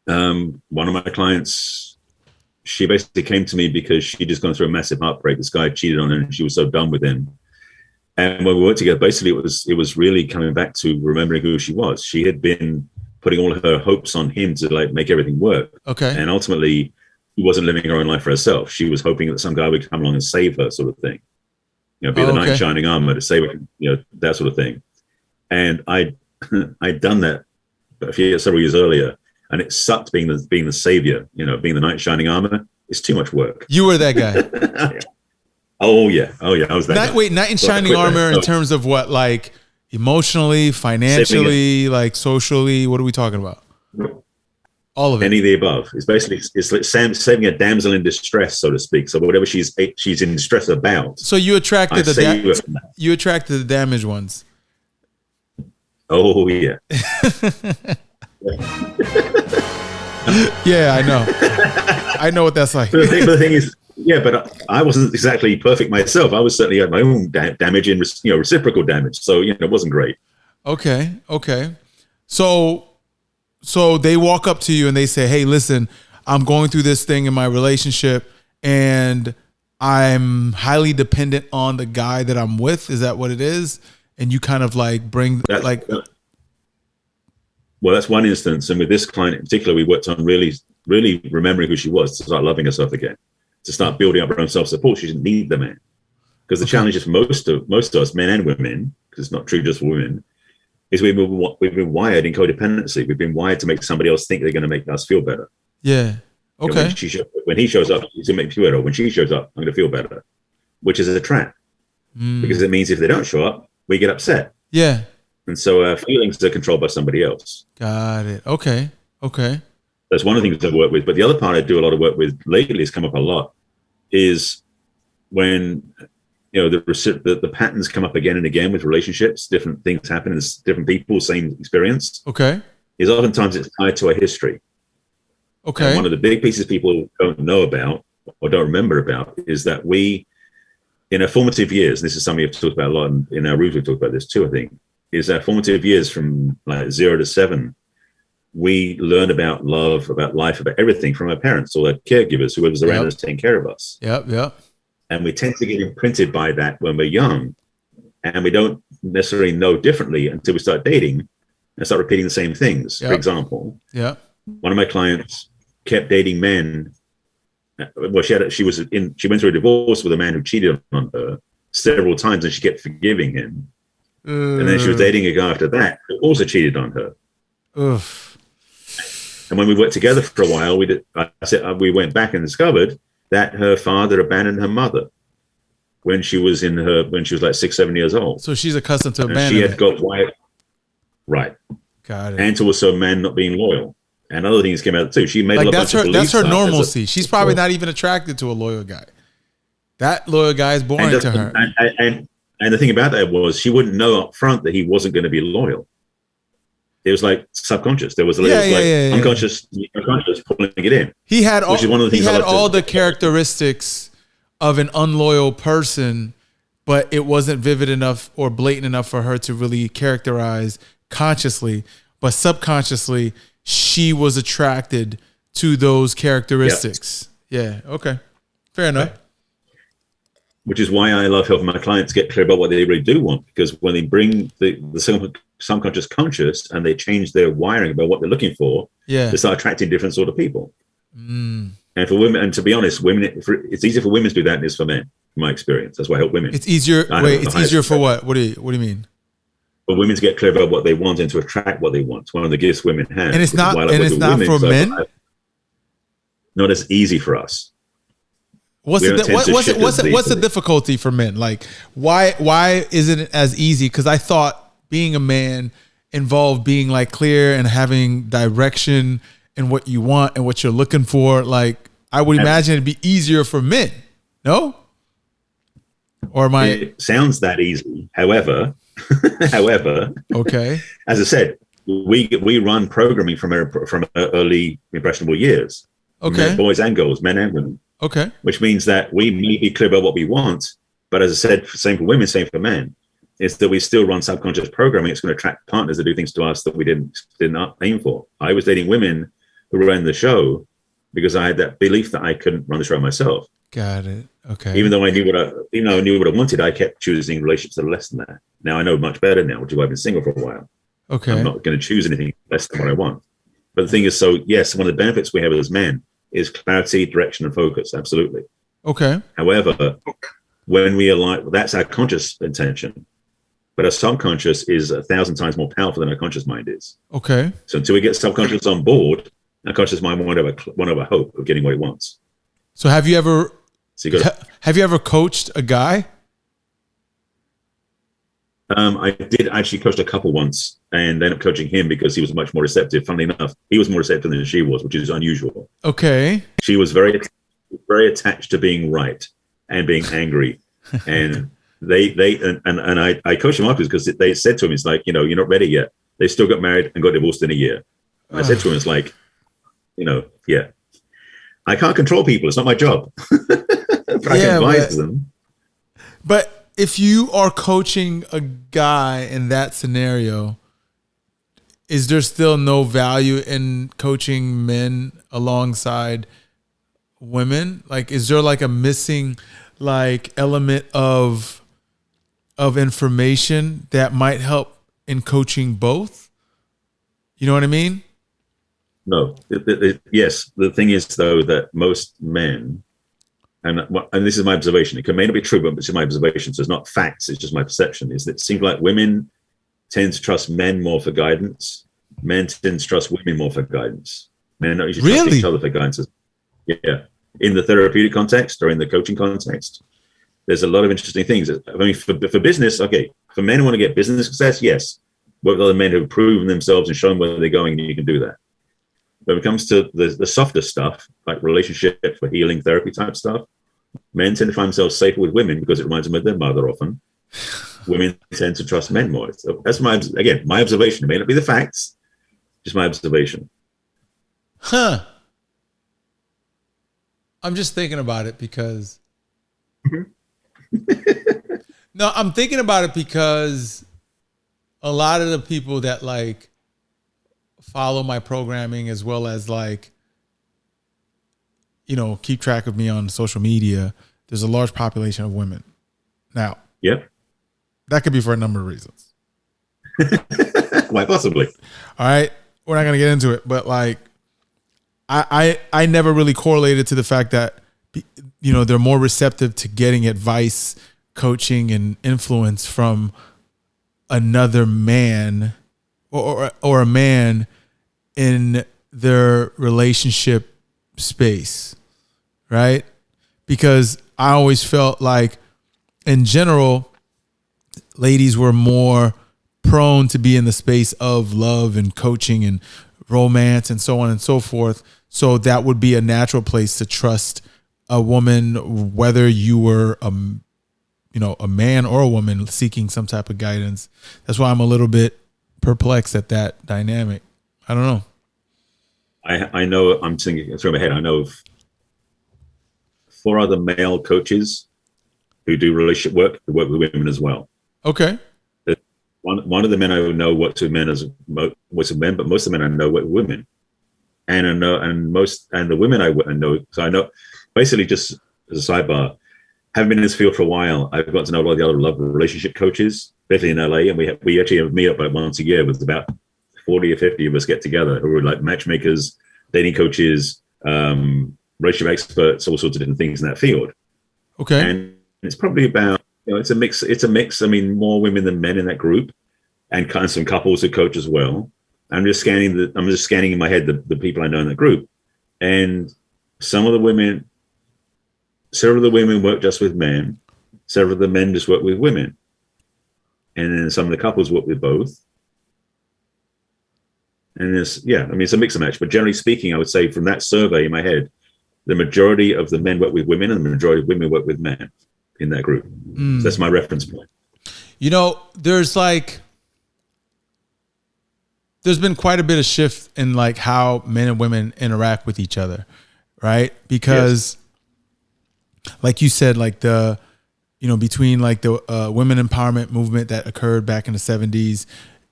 One of my clients, she basically came to me because she just gone through a massive heartbreak. This guy cheated on her and she was so done with him. And when we worked together, basically it was really coming back to remembering who she was. She had been putting all her hopes on him to like make everything work. Okay. And ultimately she wasn't living her own life for herself. She was hoping that some guy would come along and save her, sort of thing. Be the knight in shining armor to save her, that sort of thing. And I'd done that several years earlier. And it sucked being the savior, being the knight in shining armor. It's too much work. You were that guy. Oh yeah, I was that guy. Wait, knight in shining armor in terms of what, like emotionally, financially, like socially? What are we talking about? All of it. Any of the above. It's basically like saving a damsel in distress, so to speak. So whatever she's in distress about. So you attracted the damaged ones. Oh yeah. Yeah, I know. I know what that's like. But the thing is, but I wasn't exactly perfect myself. I was certainly had my own damage and reciprocal damage. So it wasn't great. Okay. So they walk up to you and they say, "Hey, listen, I'm going through this thing in my relationship, and I'm highly dependent on the guy that I'm with. Is that what it is? And you kind of like bring like. Well, that's one instance. And with this client in particular, we worked on really, really remembering who she was, to start loving herself again, to start building up her own self-support. She didn't need the man. Because the challenge is for most of us, men and women, because it's not true just for women, is we've been wired in codependency. We've been wired to make somebody else think they're going to make us feel better. Yeah. Okay. When he shows up, he's going to make me feel better. When she shows up, I'm going to feel better, which is a trap. Because it means if they don't show up, we get upset. Yeah. And so our feelings are controlled by somebody else. Got it. Okay. That's one of the things I've worked with. But the other part I do a lot of work with lately, has come up a lot, is when the patterns come up again and again with relationships, different things happen, and different people, same experience. Okay. Is oftentimes it's tied to a history. Okay. And one of the big pieces people don't know about or don't remember about is that we, in our formative years, and this is something we've talked about a lot in our rooms, we've talked about this too, I think, is our formative years from like 0 to 7, we learn about love, about life, about everything from our parents or our caregivers, whoever's around us taking care of us. Yep. And we tend to get imprinted by that when we're young, and we don't necessarily know differently until we start dating and start repeating the same things. For example, one of my clients kept dating men. Well, she went through a divorce with a man who cheated on her several times, and she kept forgiving him. And then she was dating a guy after that who also cheated on her. Oof. And when we worked together for a while, we went back and discovered that her father abandoned her mother when she was like 6, 7 years old. So she's accustomed to abandonment. She had got wired. Right. Got it. And to also a man not being loyal. And other things came out too. She made like that's her normalcy. She's probably not even attracted to a loyal guy. That loyal guy is boring to her. And the thing about that was she wouldn't know up front that he wasn't going to be loyal. It was like subconscious. There was unconscious pulling it in. He had all the characteristics of an unloyal person, but it wasn't vivid enough or blatant enough for her to really characterize consciously. But subconsciously, she was attracted to those characteristics. Yep. Yeah. Okay. Fair enough. Right. Which is why I love helping my clients get clear about what they really do want. Because when they bring the subconscious conscious and they change their wiring about what they're looking for, they start attracting different sort of people. And for women, and to be honest, it's easier for women to do that than it is for men, in my experience. That's why I help women. It's easier. It's easier for what? What do you mean? For women to get clear about what they want and to attract what they want. It's one of the gifts women have. And it's not for men? Not as easy for us. What's the difficulty for men? Like, why isn't it as easy? Because I thought being a man involved being like clear and having direction and what you want and what you're looking for. Like, I would imagine it'd be easier for men. No? Or am I? It sounds that easy. However, okay. As I said, we run programming from early impressionable years. Okay. Boys and girls, men and women. Okay. Which means that we may be clear about what we want, but as I said, same for women, same for men, is that we still run subconscious programming. It's going to attract partners that do things to us that we didn't aim for. I was dating women who ran the show because I had that belief that I couldn't run the show myself. Got it. Okay. Even though I knew what I wanted, I kept choosing relationships that are less than that. Now I know much better now, which is why I've been single for a while. Okay. I'm not going to choose anything less than what I want. But the thing is, yes, one of the benefits we have as men is clarity, direction, and focus. Absolutely. Okay. However, when we align, that's our conscious intention, but our subconscious is 1,000 times more powerful than our conscious mind is. Okay. So until we get subconscious on board, our conscious mind won't have a hope of getting what it wants. So have you ever coached a guy? I did actually coach a couple once and ended up coaching him because he was much more receptive. Funnily enough, he was more receptive than she was, which is unusual. Okay. She was very, very attached to being right and being angry. And I coached him afterwards because they said to him, it's like, you're not ready yet. They still got married and got divorced in a year. And I said to him, it's like, I can't control people. It's not my job. But I can advise them. But if you are coaching a guy in that scenario, is there still no value in coaching men alongside women? Like, is there like a missing, like element of information that might help in coaching both? You know what I mean? No. Yes. The thing is, though, that most men, and this is my observation, it may not be true, but it's my observation, so it's not facts, it's just my perception, is that it seems like women tend to trust men more for guidance. Men tend to trust women more for guidance. Men don't usually trust each other for guidance. Yeah. In the therapeutic context or in the coaching context, there's a lot of interesting things. I mean, for business, okay, for men who want to get business success, yes. Work with other men who have proven themselves and shown where they're going, and you can do that. But when it comes to the softer stuff, like relationship for healing therapy type stuff, men tend to find themselves safer with women because it reminds them of their mother often. Women tend to trust men more. So that's my observation. It may not be the facts, just my observation. Huh. I'm just thinking about it because no, I'm thinking about it because a lot of the people that like follow my programming as well as like, you know, keep track of me on social media, there's a large population of women. Now, yep. That could be for a number of reasons. Why possibly? All right. We're not going to get into it, but like, I never really correlated to the fact that, you know, they're more receptive to getting advice, coaching, and influence from another man or a man in their relationship space, right? Because I always felt like, in general, ladies were more prone to be in the space of love and coaching and romance and so on and so forth. So that would be a natural place to trust a woman, whether you were a man or a woman seeking some type of guidance. That's why I'm a little bit perplexed at that dynamic. I don't know. I know, I'm thinking through my head, I know of 4 other male coaches who do relationship work, who work with women as well. Okay. One of the men I know works with men but most of the men I know work with women. And I know, and the women I know, so I know, basically, just as a sidebar, having been in this field for a while, I've got to know a lot of the other love relationship coaches, especially in LA, and we actually have a meet up like once a year with about 40 or 50 of us get together who are like matchmakers, dating coaches, relationship experts, all sorts of different things in that field. Okay. And it's probably about, you know, it's a mix. I mean, more women than men in that group, and kind of some couples who coach as well. I'm just scanning in my head the people I know in that group, and several of the women work just with men, several of the men just work with women, and then some of the couples work with both. And it's a mix and match. But generally speaking, I would say from that survey in my head, the majority of the men work with women, and the majority of women work with men in that group. So that's my reference point. You know, there's been quite a bit of shift in like how men and women interact with each other, right? Because like you said, like between like the women empowerment movement that occurred back in the 70s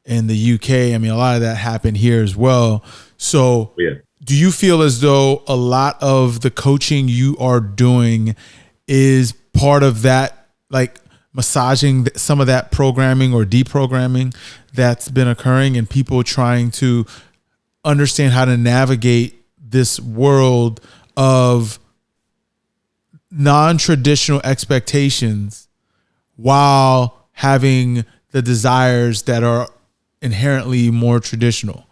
in the UK, I mean, a lot of that happened here as well. So do you feel as though a lot of the coaching you are doing is part of that, like massaging some of that programming or deprogramming that's been occurring, and people trying to understand how to navigate this world of non-traditional expectations while having the desires that are inherently more traditional?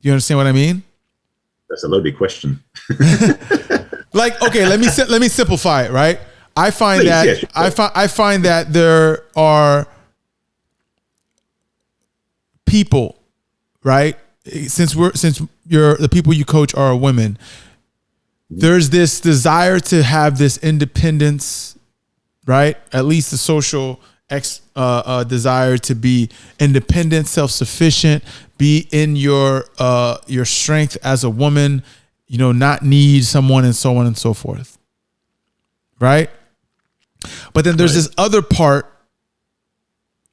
You understand what I mean? That's a loaded question. Like, okay, let me simplify it, right? I find I find that there are people, right? Since the people you coach are women, there's this desire to have this independence, right? At least the social desire to be independent, self-sufficient, be in your strength as a woman, you know, not need someone, and so on and so forth, right? But then there's this other part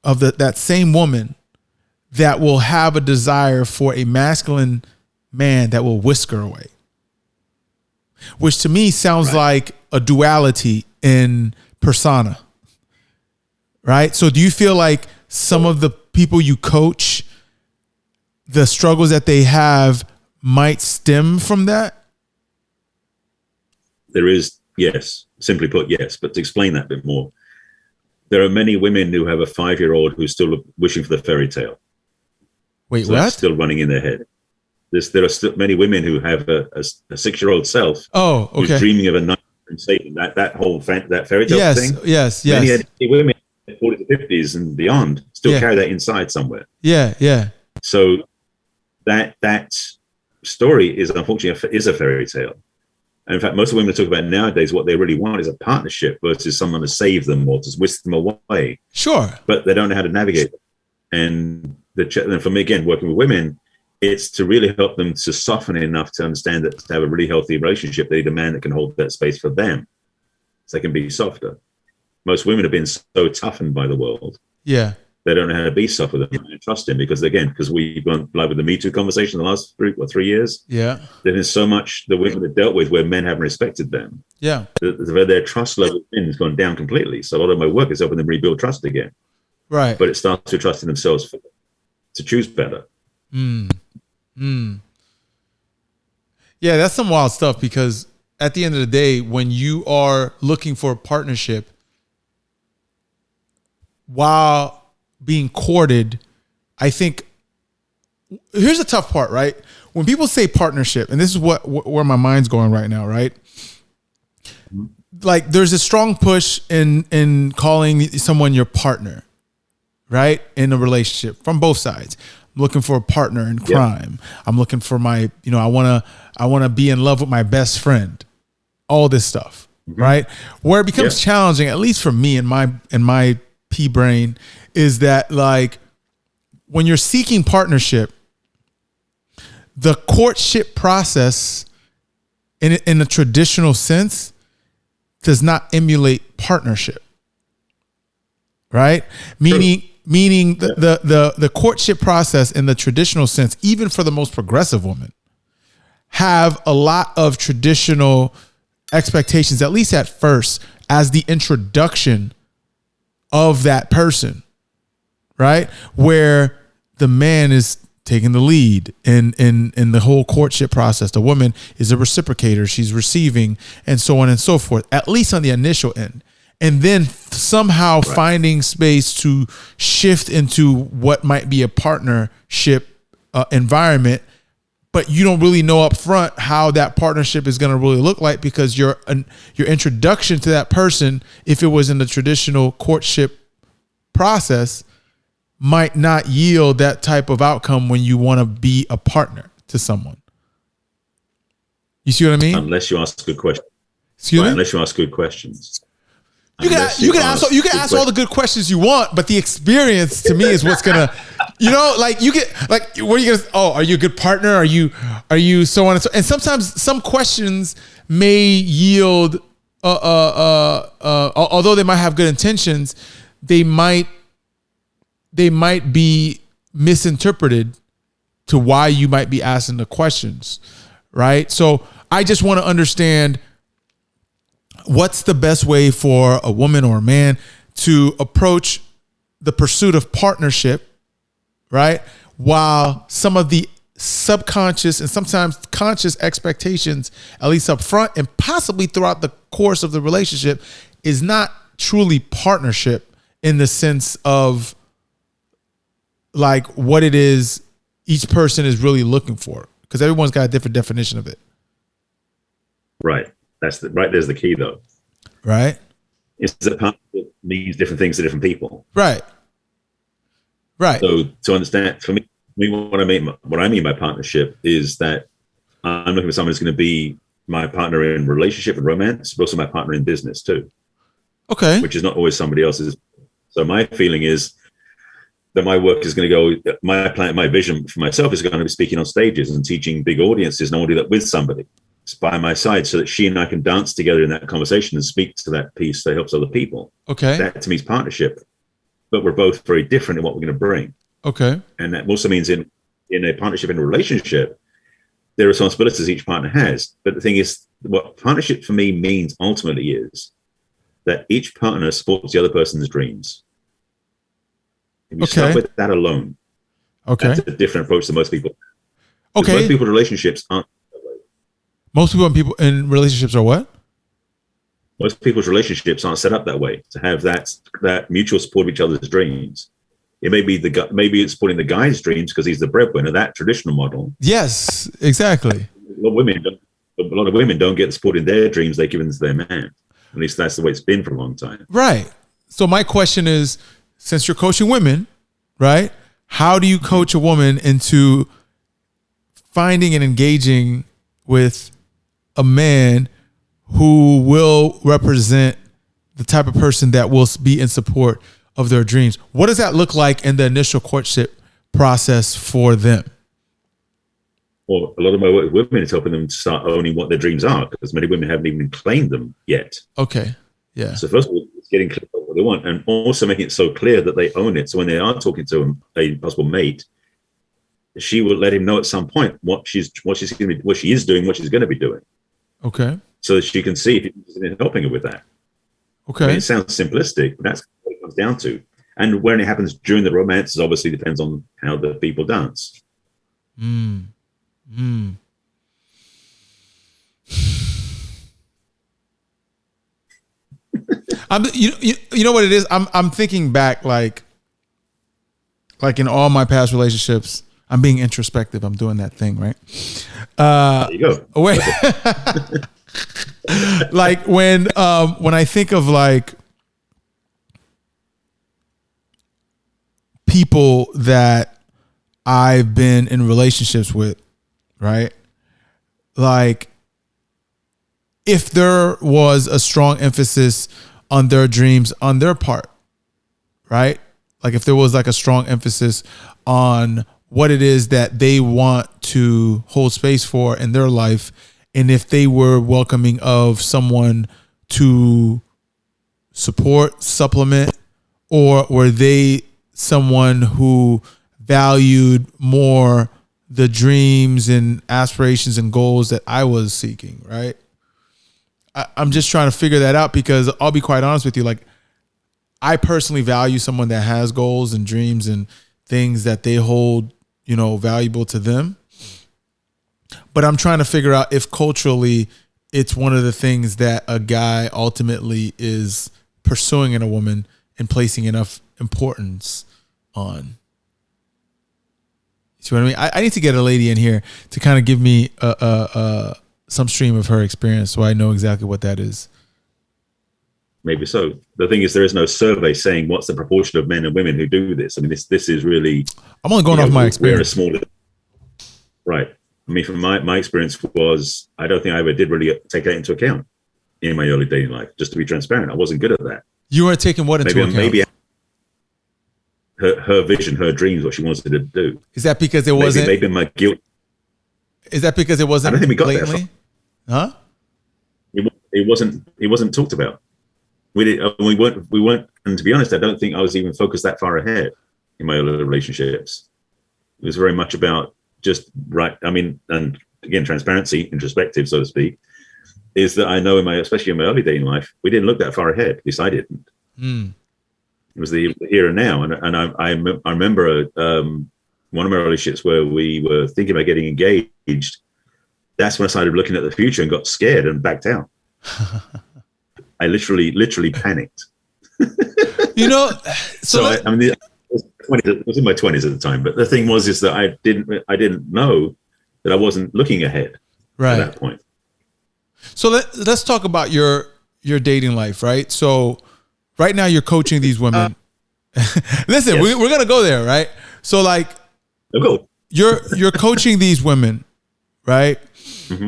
of that same woman that will have a desire for a masculine man that will whisk her away. which to me sounds like a duality in persona. Right? So do you feel like some of the people you coach, the struggles that they have might stem from that? There is, yes. Simply put, yes. But to explain that a bit more, there are many women who have a 5-year-old who's still wishing for the fairy tale. Wait, so what? That's still running in their head. There are still many women who have a 6-year-old self. Oh, okay. Who's dreaming of a night and Satan. That whole that fairy tale thing. Yes. Many women in the 40s to 50s and beyond still carry that inside somewhere. Yeah. So that story is unfortunately a fairy tale. And in fact, most women talk about nowadays what they really want is a partnership versus someone to save them or to whisk them away. Sure. But they don't know how to navigate it. And for me, again, working with women, it's to really help them to soften enough to understand that to have a really healthy relationship, they need a man that can hold that space for them so they can be softer. Most women have been so toughened by the world. Yeah. They don't know how to be soft with them and trust him because we've gone live with the Me Too conversation the last 3 years. Yeah. There's so much the women have dealt with where men haven't respected them. Yeah. Their trust level has gone down completely. So a lot of my work is helping them rebuild trust again. Right. But it starts with trusting themselves to choose better. Yeah, that's some wild stuff because at the end of the day, when you are looking for a partnership while being courted, I think here's the tough part, right? When people say partnership, and this is where my mind's going right now, right? Like there's a strong push in calling someone your partner, right? In a relationship from both sides. I'm looking for a partner in crime. Yeah. I'm looking for my, I want to be in love with my best friend. All this stuff, right? Where it becomes challenging, at least for me in my pea brain, is that like when you're seeking partnership, the courtship process in a traditional sense does not emulate partnership, right? Meaning the courtship process in the traditional sense, even for the most progressive woman, have a lot of traditional expectations, at least at first, as the introduction of that person, right? Where the man is taking the lead in the whole courtship process. The woman is a reciprocator. She's receiving and so on and so forth, at least on the initial end. And then somehow finding space to shift into what might be a partnership environment, but you don't really know up front how that partnership is going to really look like because your introduction to that person, if it was in the traditional courtship process, might not yield that type of outcome when you want to be a partner to someone. You see what I mean? Unless you ask good questions. Excuse me? Unless you ask good questions. You can ask all the good questions you want, but the experience to me is what's gonna, like you get like, what are you gonna? Oh, are you a good partner? Are you so on and so? And sometimes some questions may yield, although they might have good intentions, they might be misinterpreted to why you might be asking the questions, right? So I just want to understand what's the best way for a woman or a man to approach the pursuit of partnership, right? While some of the subconscious and sometimes conscious expectations, at least up front and possibly throughout the course of the relationship, is not truly partnership in the sense of like what it is each person is really looking for, because everyone's got a different definition of it. Right. There's the key though. Right. Is that partnership means different things to different people. Right. So to understand, for me, what I mean by partnership is that I'm looking for someone who's going to be my partner in relationship and romance, but also my partner in business too. Okay. Which is not always somebody else's. So my feeling is that my work is going to go, my vision for myself is going to be speaking on stages and teaching big audiences, and I want to do that with somebody by my side so that she and I can dance together in that conversation and speak to that piece that helps other people. Okay. That to me is partnership, but we're both very different in what we're going to bring. Okay. And that also means in a partnership, in a relationship, there are responsibilities each partner has. But the thing is, what partnership for me means ultimately is that each partner supports the other person's dreams. If you start with that alone, that's a different approach to most people. Okay. Most people's relationships aren't that way. Most people in relationships are what? Most people's relationships aren't set up that way, to have that mutual support of each other's dreams. It may be maybe it's supporting the guy's dreams because he's the breadwinner, that traditional model. Yes, exactly. A lot of women don't get the support in their dreams they're given to their man. At least that's the way it's been for a long time. Right. So my question is, since you're coaching women, right? How do you coach a woman into finding and engaging with a man who will represent the type of person that will be in support of their dreams? What does that look like in the initial courtship process for them? Well, a lot of my work with women is helping them to start owning what their dreams are, because many women haven't even claimed them yet. Okay. Yeah. So first of all, it's getting clear about what they want, and also making it so clear that they own it. So when they are talking to a possible mate, she will let him know at some point what she is doing, what she's going to be doing. Okay. So that she can see if he's helping her with that. Okay. I mean, it sounds simplistic, but that's what it comes down to. And when it happens during the romance, it obviously depends on how the people dance. You know what it is? I'm thinking back, like in all my past relationships, I'm being introspective. I'm doing that thing, right? There you go. Wait. Like when I think of like people that I've been in relationships with, right? Like if there was a strong emphasis on their dreams on their part, right? Like if there was like a strong emphasis on what it is that they want to hold space for in their life, and if they were welcoming of someone to support, supplement, or were they someone who valued more the dreams and aspirations and goals that I was seeking, right? I'm just trying to figure that out, because I'll be quite honest with you. Like, I personally value someone that has goals and dreams and things that they hold, valuable to them. But I'm trying to figure out if culturally it's one of the things that a guy ultimately is pursuing in a woman and placing enough importance on. See what I mean? I need to get a lady in here to kind of give me some stream of her experience so I know exactly what that is. Maybe so. The thing is, there is no survey saying what's the proportion of men and women who do this. I mean, this is really... I'm only going off my experience. We're a small... Right. I mean, from my experience was, I don't think I ever did really take that into account in my early dating life, just to be transparent. I wasn't good at that. You weren't taking what into account? Maybe her vision, her dreams, what she wanted to do. Is that because it wasn't... Maybe my guilt... Is that because it wasn't... I don't think we got blatantly? there. Huh? It wasn't talked about. We weren't, and to be honest, I don't think I was even focused that far ahead in my early relationships. It was very much about just right. I mean, and again, transparency, introspective, so to speak, is that I know especially in my early dating life, we didn't look that far ahead. At least I didn't. It was the here and now. And I remember one of my relationships where we were thinking about getting engaged. That's when I started looking at the future and got scared and backed out. I literally panicked. So I mean, it was in my 20s at the time. But the thing is that I didn't know that I wasn't looking ahead at that point. So let's talk about your dating life, right? So right now you're coaching these women. Listen, yes. We're gonna go there, right? So like, you're coaching these women, right? Mm-hmm.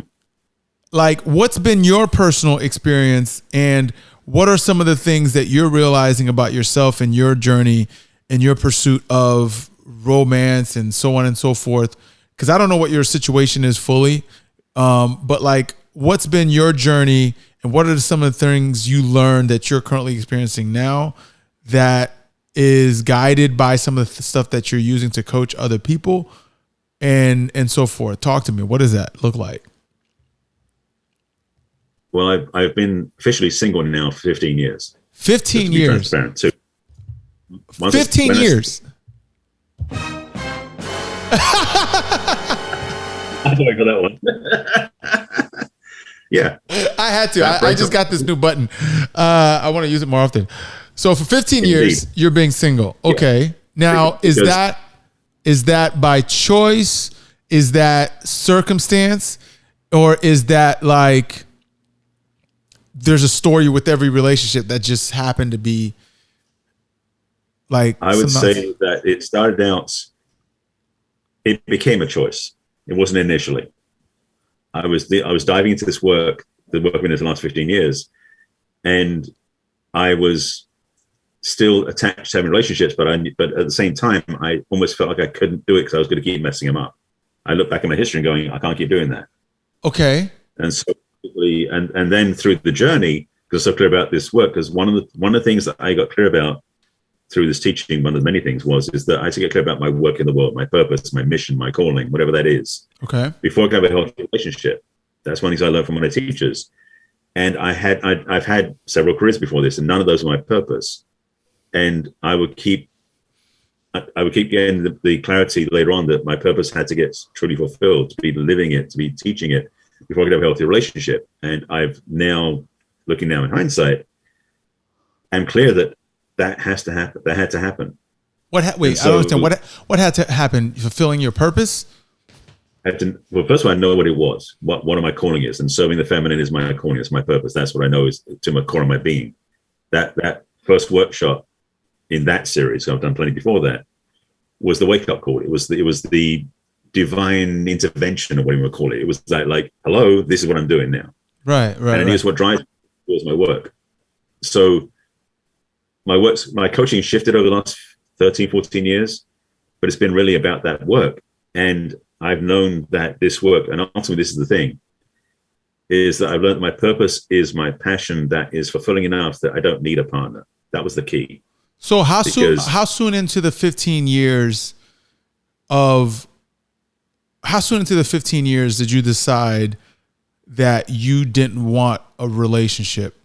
Like, what's been your personal experience, and what are some of the things that you're realizing about yourself and your journey and your pursuit of romance and so on and so forth? Because I don't know what your situation is fully, but like, what's been your journey, and what are some of the things you learned that you're currently experiencing now that is guided by some of the stuff that you're using to coach other people and so forth? Talk to me. What does that look like? Well, I've been officially single now for 15 years. 15 years. Transparent too. 15 years. I'm sorry for that one. Yeah. I had to. I just got this new button. I want to use it more often. So for 15 years, you're being single. Okay. Yeah. Now, is that by choice? Is that circumstance? Or is that like there's a story with every relationship that just happened to be like? I would say that it started out, it became a choice. It wasn't initially. I was diving into this work, the work I've been in the last 15 years, and I was still attached to having relationships, but at the same time, I almost felt like I couldn't do it because I was going to keep messing them up. I look back at my history and going, I can't keep doing that. Okay. And so, and then through the journey, because I'm so clear about this work, because one of the things that I got clear about through this teaching, one of the many things is that I had to get clear about my work in the world, my purpose, my mission, my calling, whatever that is. Okay. Before I could have a healthy relationship. That's one of the things I learned from my teachers. And I've had several careers before this, and none of those were my purpose. And I would keep getting the clarity later on that my purpose had to get truly fulfilled, to be living it, to be teaching it before I could have a healthy relationship. And I've now, looking now in hindsight, I'm clear that has to happen. That had to happen. I don't understand. What had to happen? Fulfilling your purpose? Well, first of all, I know what it was, what my calling is, and serving the feminine is my calling, it's my purpose. That's what I know is to my core of my being. That first workshop in that series, so I've done plenty before that, was the wake-up call. It was the divine intervention, or whatever you call it. It was like, hello, this is what I'm doing now. Right. And it's what drives me towards my work. So my coaching shifted over the last 13, 14 years, but it's been really about that work. And I've known that this work, and ultimately this is the thing, is that I've learned that my purpose is my passion that is fulfilling enough that I don't need a partner. That was the key. So how soon into the 15 years did you decide that you didn't want a relationship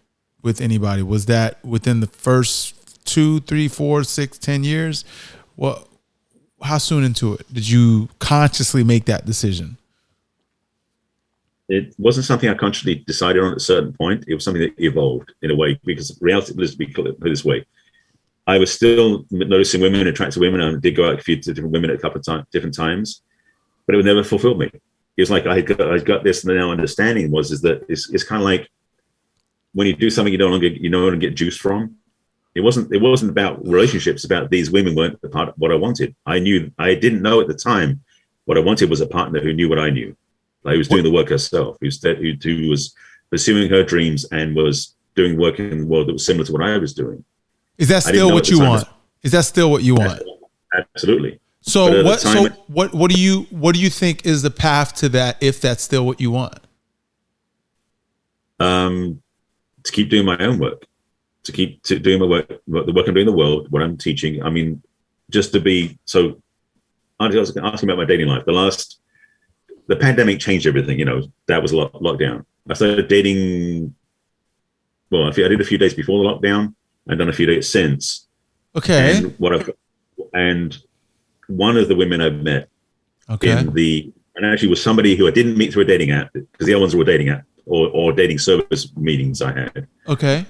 with anybody? Was that within the first 2, 3, 4, 6, 10 years? How soon into it did you consciously make that decision? It wasn't something I consciously decided on at a certain point. It was something that evolved in a way, because reality, let's be clear this way. I was still noticing women, attracted women. I did go out a few different women at a couple of different times, but it would never fulfill me. It was like I got this now understanding is that it's kind of like when you do something you don't get juice from. It wasn't about relationships. About these women weren't the part of what I wanted. I didn't know at the time what I wanted was a partner who knew what I knew. Like, who was doing the work herself, who was pursuing her dreams and was doing work in the world that was similar to what I was doing. Is that still what you want? Is that still what you want? Absolutely. So what do you think is the path to that, if that's still what you want? To keep doing my own work, to keep doing my work, the work I'm doing in the world, what I'm teaching. I mean, just to be so. I was asking about my dating life. The pandemic changed everything. That was a lockdown. I started dating. Well, I did a few days before the lockdown. I've done a few days since. Okay. And one of the women I've met and actually was somebody who I didn't meet through a dating app, because the other ones were a dating app or dating service meetings I had. Okay.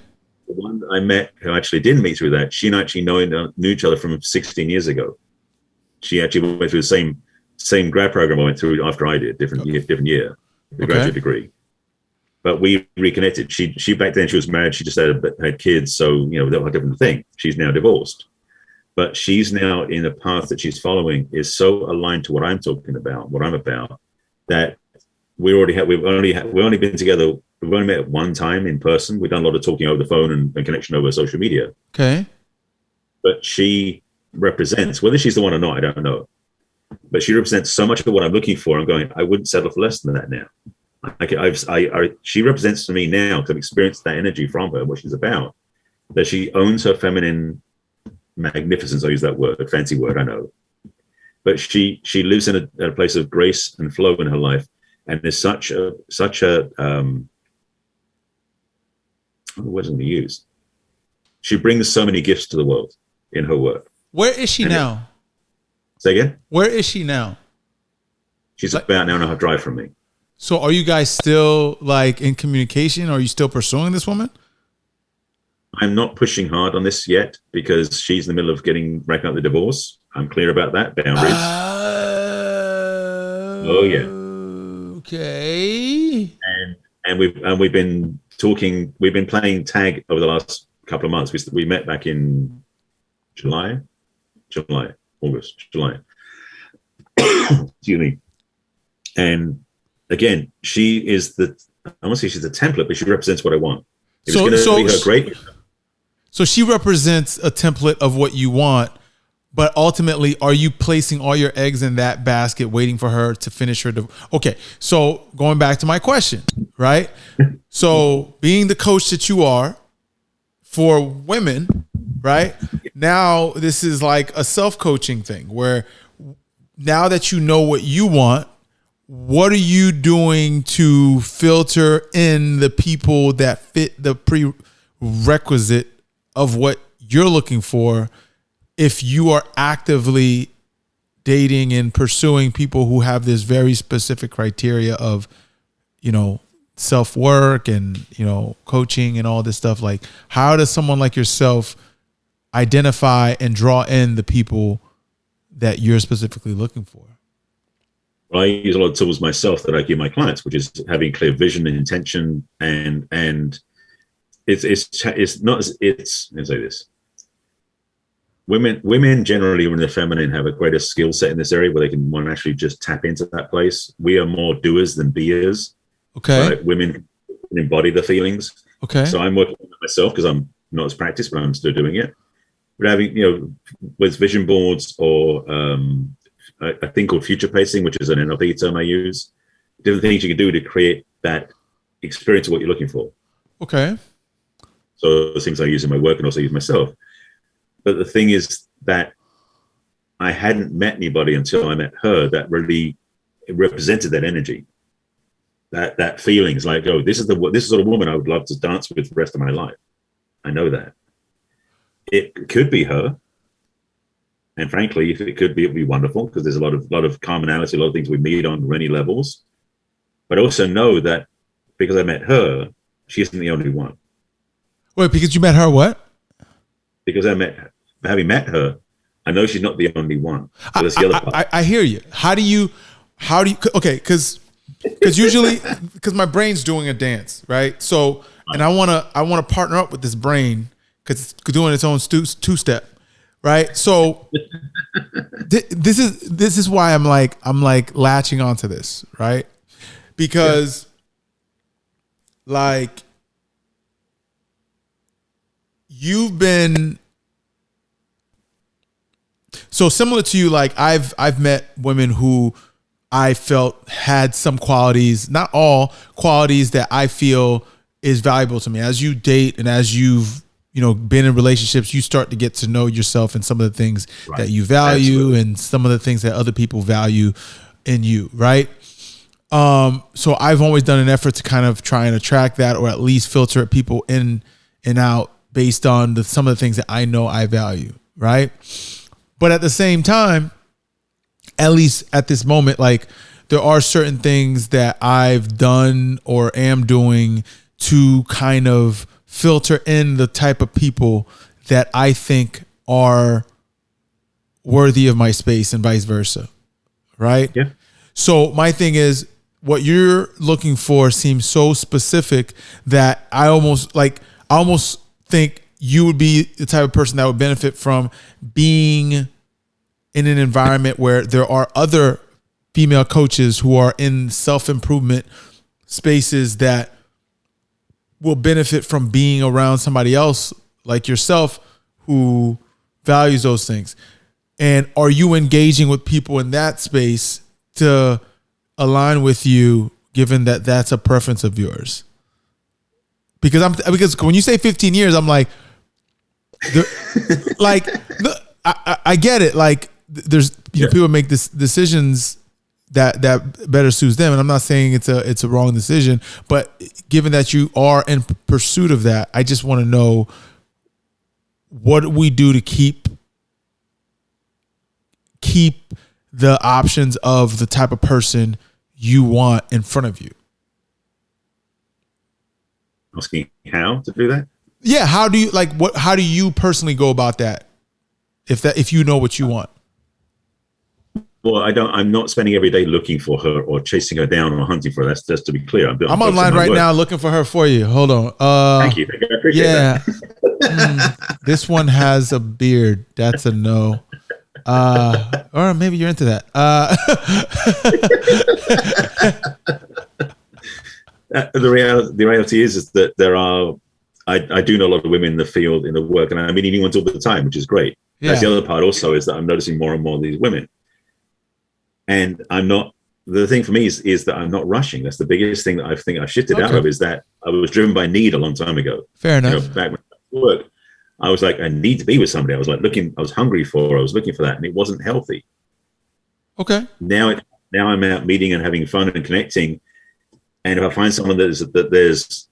The one I met who I actually didn't meet through that, she and I actually knew each other from 16 years ago. She actually went through the same grad program I went through after I did, different year, the graduate degree. But we reconnected. She back then, she was married. She just had kids. So, that was a different thing. She's now divorced. But she's now in a path that she's following is so aligned to what I'm talking about, what I'm about, that we've only been together. We've only met one time in person. We've done a lot of talking over the phone and connection over social media. Okay. But she represents, whether she's the one or not, I don't know. But she represents so much of what I'm looking for. I'm going, I wouldn't settle for less than that now. She represents to me now, to have experienced that energy from her, what she's about, that she owns her feminine magnificence. I use that word, a fancy word, I know. But she lives in a place of grace and flow in her life. And there's such a what words I'm going to use? She brings so many gifts to the world in her work. Where is she now? Say again? Where is she now? She's about an hour and a half drive from me. So are you guys still like in communication? Are you still pursuing this woman? I'm not pushing hard on this yet because she's in the middle of wrapping up the divorce. I'm clear about that. Boundaries. Oh yeah. Okay. And we've been talking. We've been playing tag over the last couple of months. We met back in July, August. Excuse me. And again, she is I want to say she's the template, but she represents what I want. If it's going to be her great. So she represents a template of what you want, but ultimately, are you placing all your eggs in that basket, waiting for her to finish her? Okay, so going back to my question, right? So being the coach that you are for women, right? Now this is like a self-coaching thing where now that you know what you want, what are you doing to filter in the people that fit the prerequisite of what you're looking for if you are actively dating and pursuing people who have this very specific criteria of, self-work and, coaching and all this stuff? Like, how does someone like yourself identify and draw in the people that you're specifically looking for? Well, I use a lot of tools myself that I give my clients, which is having clear vision and intention, and it's not. Let me say this: women generally, when they're feminine, have a greater skill set in this area where they can want to actually just tap into that place. We are more doers than beers. Okay. Right? Women embody the feelings. Okay. So I'm working on myself because I'm not as practiced, but I'm still doing it. But having, with vision boards or a thing called future pacing, which is an NLP term I use, different things you can do to create that experience of what you're looking for. Okay. So the things I use in my work and also use myself. But the thing is that I hadn't met anybody until I met her that really represented that energy, that feelings like, oh, this is the sort of woman I would love to dance with the rest of my life. I know that. It could be her. And frankly, if it could be, it would be wonderful because there's a lot of commonality, a lot of things we meet on many levels. But I also know that because I met her, she isn't the only one. Wait, because you met her what? Because having met her, I know she's not the only one. So that's the other part. I hear you. How do you, okay, because usually, because my brain's doing a dance, right? So, and I want to partner up with this brain because it's doing its own two-step. Right. So this is why I'm like latching onto this. Right. Because like you've been so similar to you. Like I've met women who I felt had some qualities, not all qualities that I feel is valuable to me. As you date and as you've been in relationships, you start to get to know yourself and some of the things that you value. Absolutely. And some of the things that other people value in you. Right. So I've always done an effort to kind of try and attract that, or at least filter people in and out based on some of the things that I know I value. Right. But at the same time, at least at this moment, like there are certain things that I've done or am doing to kind of filter in the type of people that I think are worthy of my space and vice versa. Right? Yeah. So my thing is, what you're looking for seems so specific that I almost think you would be the type of person that would benefit from being in an environment where there are other female coaches who are in self-improvement spaces that will benefit from being around somebody else like yourself who values those things. And are you engaging with people in that space to align with you, given that that's a preference of yours? Because when you say 15 years, I'm like, I get it. Like there's people make this decisions that better suits them. And I'm not saying it's a wrong decision, but given that you are in pursuit of that, I just want to know what we do to keep the options of the type of person you want in front of you. Asking how to do that? Yeah. How do you personally go about that? If you know what you want. Well, I'm not spending every day looking for her or chasing her down or hunting for her. That's just to be clear. I'm online right now looking for her for you. Hold on. Thank you. I appreciate that. This one has a beard. That's a no. Or maybe you're into that. The reality is that there are. I do know a lot of women in the field, in the work, and I'm meeting ones all the time, which is great. Yeah. That's the other part also, is that I'm noticing more and more of these women. And I'm not, the thing for me is that I'm not rushing. That's the biggest thing that I think I've shifted out of, is that I was driven by need a long time ago. Fair enough. Back when I work, I was like, I need to be with somebody. I was hungry for her. I was looking for that, and it wasn't healthy. Okay. Now I'm out meeting and having fun and connecting. And if I find someone that there's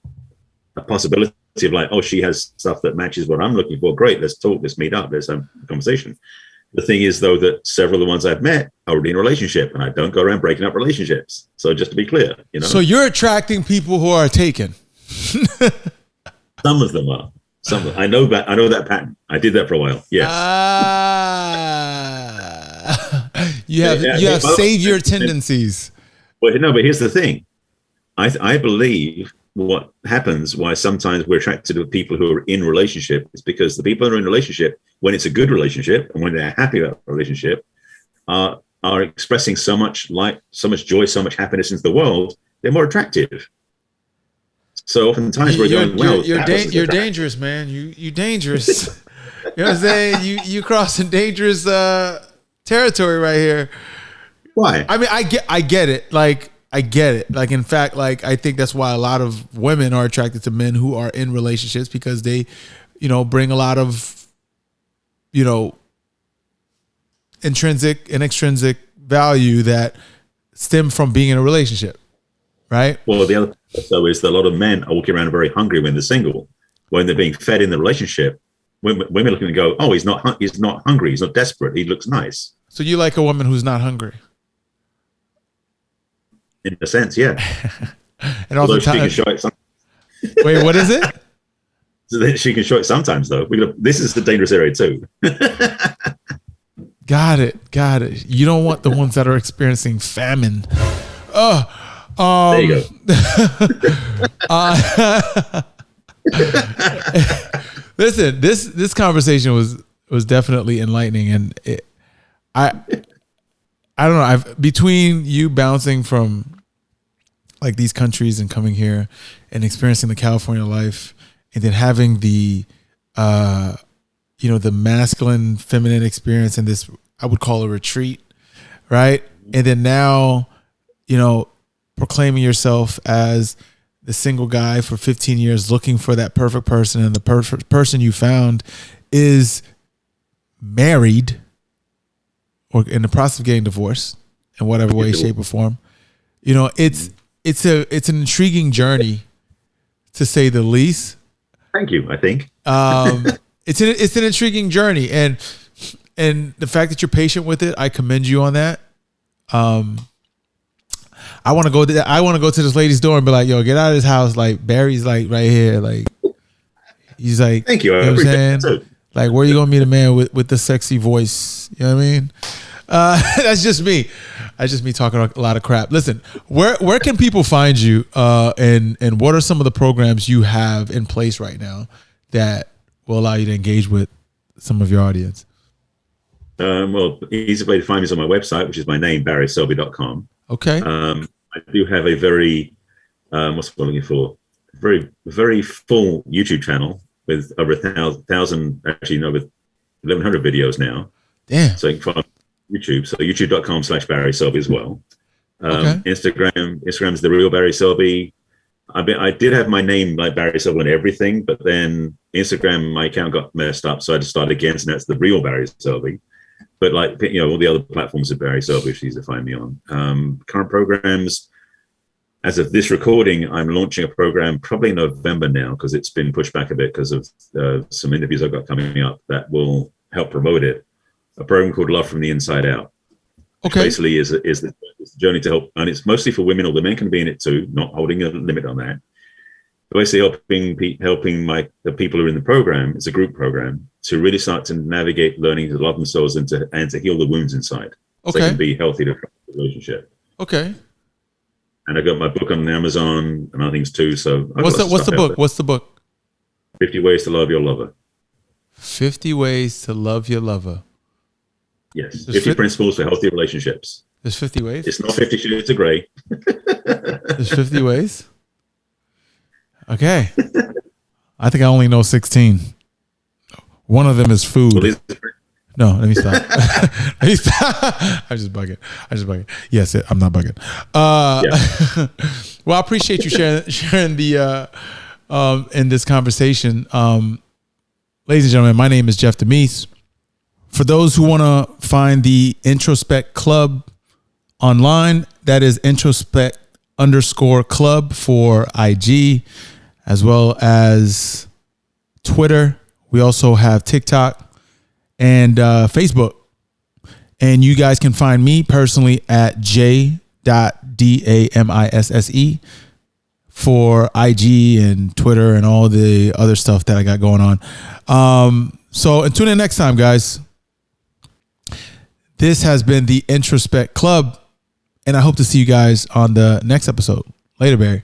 a possibility of like, oh, she has stuff that matches what I'm looking for, great, let's talk, let's meet up, let's have a conversation. The thing is, though, that several of the ones I've met are already in a relationship, and I don't go around breaking up relationships. So just to be clear, So you're attracting people who are taken. Some of them are. I know that pattern. I did that for a while. Yes. You have savior tendencies. Well, no, but here's the thing. I believe what happens, why sometimes we're attracted to people who are in relationship, is because the people who are in relationship, when it's a good relationship and when they're happy about the relationship, are expressing so much light, so much joy, so much happiness into the world, they're more attractive. So oftentimes we're going, well, you're dangerous, man. You dangerous. You know what I'm saying? You crossing dangerous territory right here. Why? I mean, I get it. Like, I get it. Like, in fact, like, I think that's why a lot of women are attracted to men who are in relationships, because they, bring a lot of, intrinsic and extrinsic value that stem from being in a relationship. Right. Well, the other though is that a lot of men are walking around very hungry when they're single. When they're being fed in the relationship, women are looking and go, oh, he's not hungry. He's not desperate. He looks nice. So you like a woman who's not hungry? In a sense, yeah. And although she can show it sometimes. Wait, what is it? So that she can show it sometimes, though. This is the dangerous area too. Got it. You don't want the ones that are experiencing famine. There you go. Listen, this conversation was definitely enlightening, and I don't know. Between you bouncing from like these countries and coming here and experiencing the California life, and then having the the masculine feminine experience in this, I would call a retreat, right? And then now, proclaiming yourself as the single guy for 15 years looking for that perfect person, and the perfect person you found is married or in the process of getting divorced in whatever way, shape, or form. It's an intriguing journey, to say the least. Thank you. I think it's an intriguing journey, and the fact that you're patient with it, I commend you on that. I want to go to this lady's door and be like, yo, get out of this house. Like, Barry's like right here. Like, he's like, thank you. You know what I'm saying? Like, where you going to meet a man with the sexy voice? You know what I mean? That's just me. That's just me talking a lot of crap. Listen, where can people find you? And what are some of the programs you have in place right now that will allow you to engage with some of your audience? Well, the easy way to find me is on my website, which is my name, barryselby.com. Okay. I do have a very, what's what I'm looking for? Very, very full YouTube channel with over 1,000, actually, with 1,100 videos now. Damn. So you can find YouTube. So youtube.com/Barry Selby as well. Okay. Instagram's The Real Barry Selby. I did have my name like Barry Selby and everything, but then Instagram, my account got messed up. So I had to start again. So that's The Real Barry Selby. but like, you know, all the other platforms are Barry Selby, which to find me on. Current programs, as of this recording, I'm launching a program probably in November now, because it's been pushed back a bit because of some interviews I've got coming up that will help promote it. A program called Love from the Inside Out. Okay. Basically is the journey to help, and it's mostly for women, or the men can be in it too, not holding a limit on that. Basically helping the people who are in the program, it's a group program, to really start to navigate learning to love themselves and to heal the wounds inside. So they can be healthy to the relationship. Okay. And I got my book on Amazon and other things too. So what's the book? What's the book? 50 Ways to Love Your Lover. 50 Ways to Love Your Lover. Yes. 50 Principles for Healthy Relationships. There's 50 ways? It's not 50 Shades of Grey. There's 50 ways? Okay. I think I only know 16. One of them is food. Well, no, let me stop. Let me stop. I'm just bugging. Yes, I'm not bugging. Well, I appreciate you sharing the in this conversation. Ladies and gentlemen, my name is Jeff Damisse. For those who want to find the Introspect Club online, that is Introspect_Club for IG, as well as Twitter. We also have TikTok and Facebook. And you guys can find me personally at j.damisse for IG and Twitter and all the other stuff that I got going on. So tune in next time, guys. This has been the Introspect Club, and I hope to see you guys on the next episode. Later, Barry.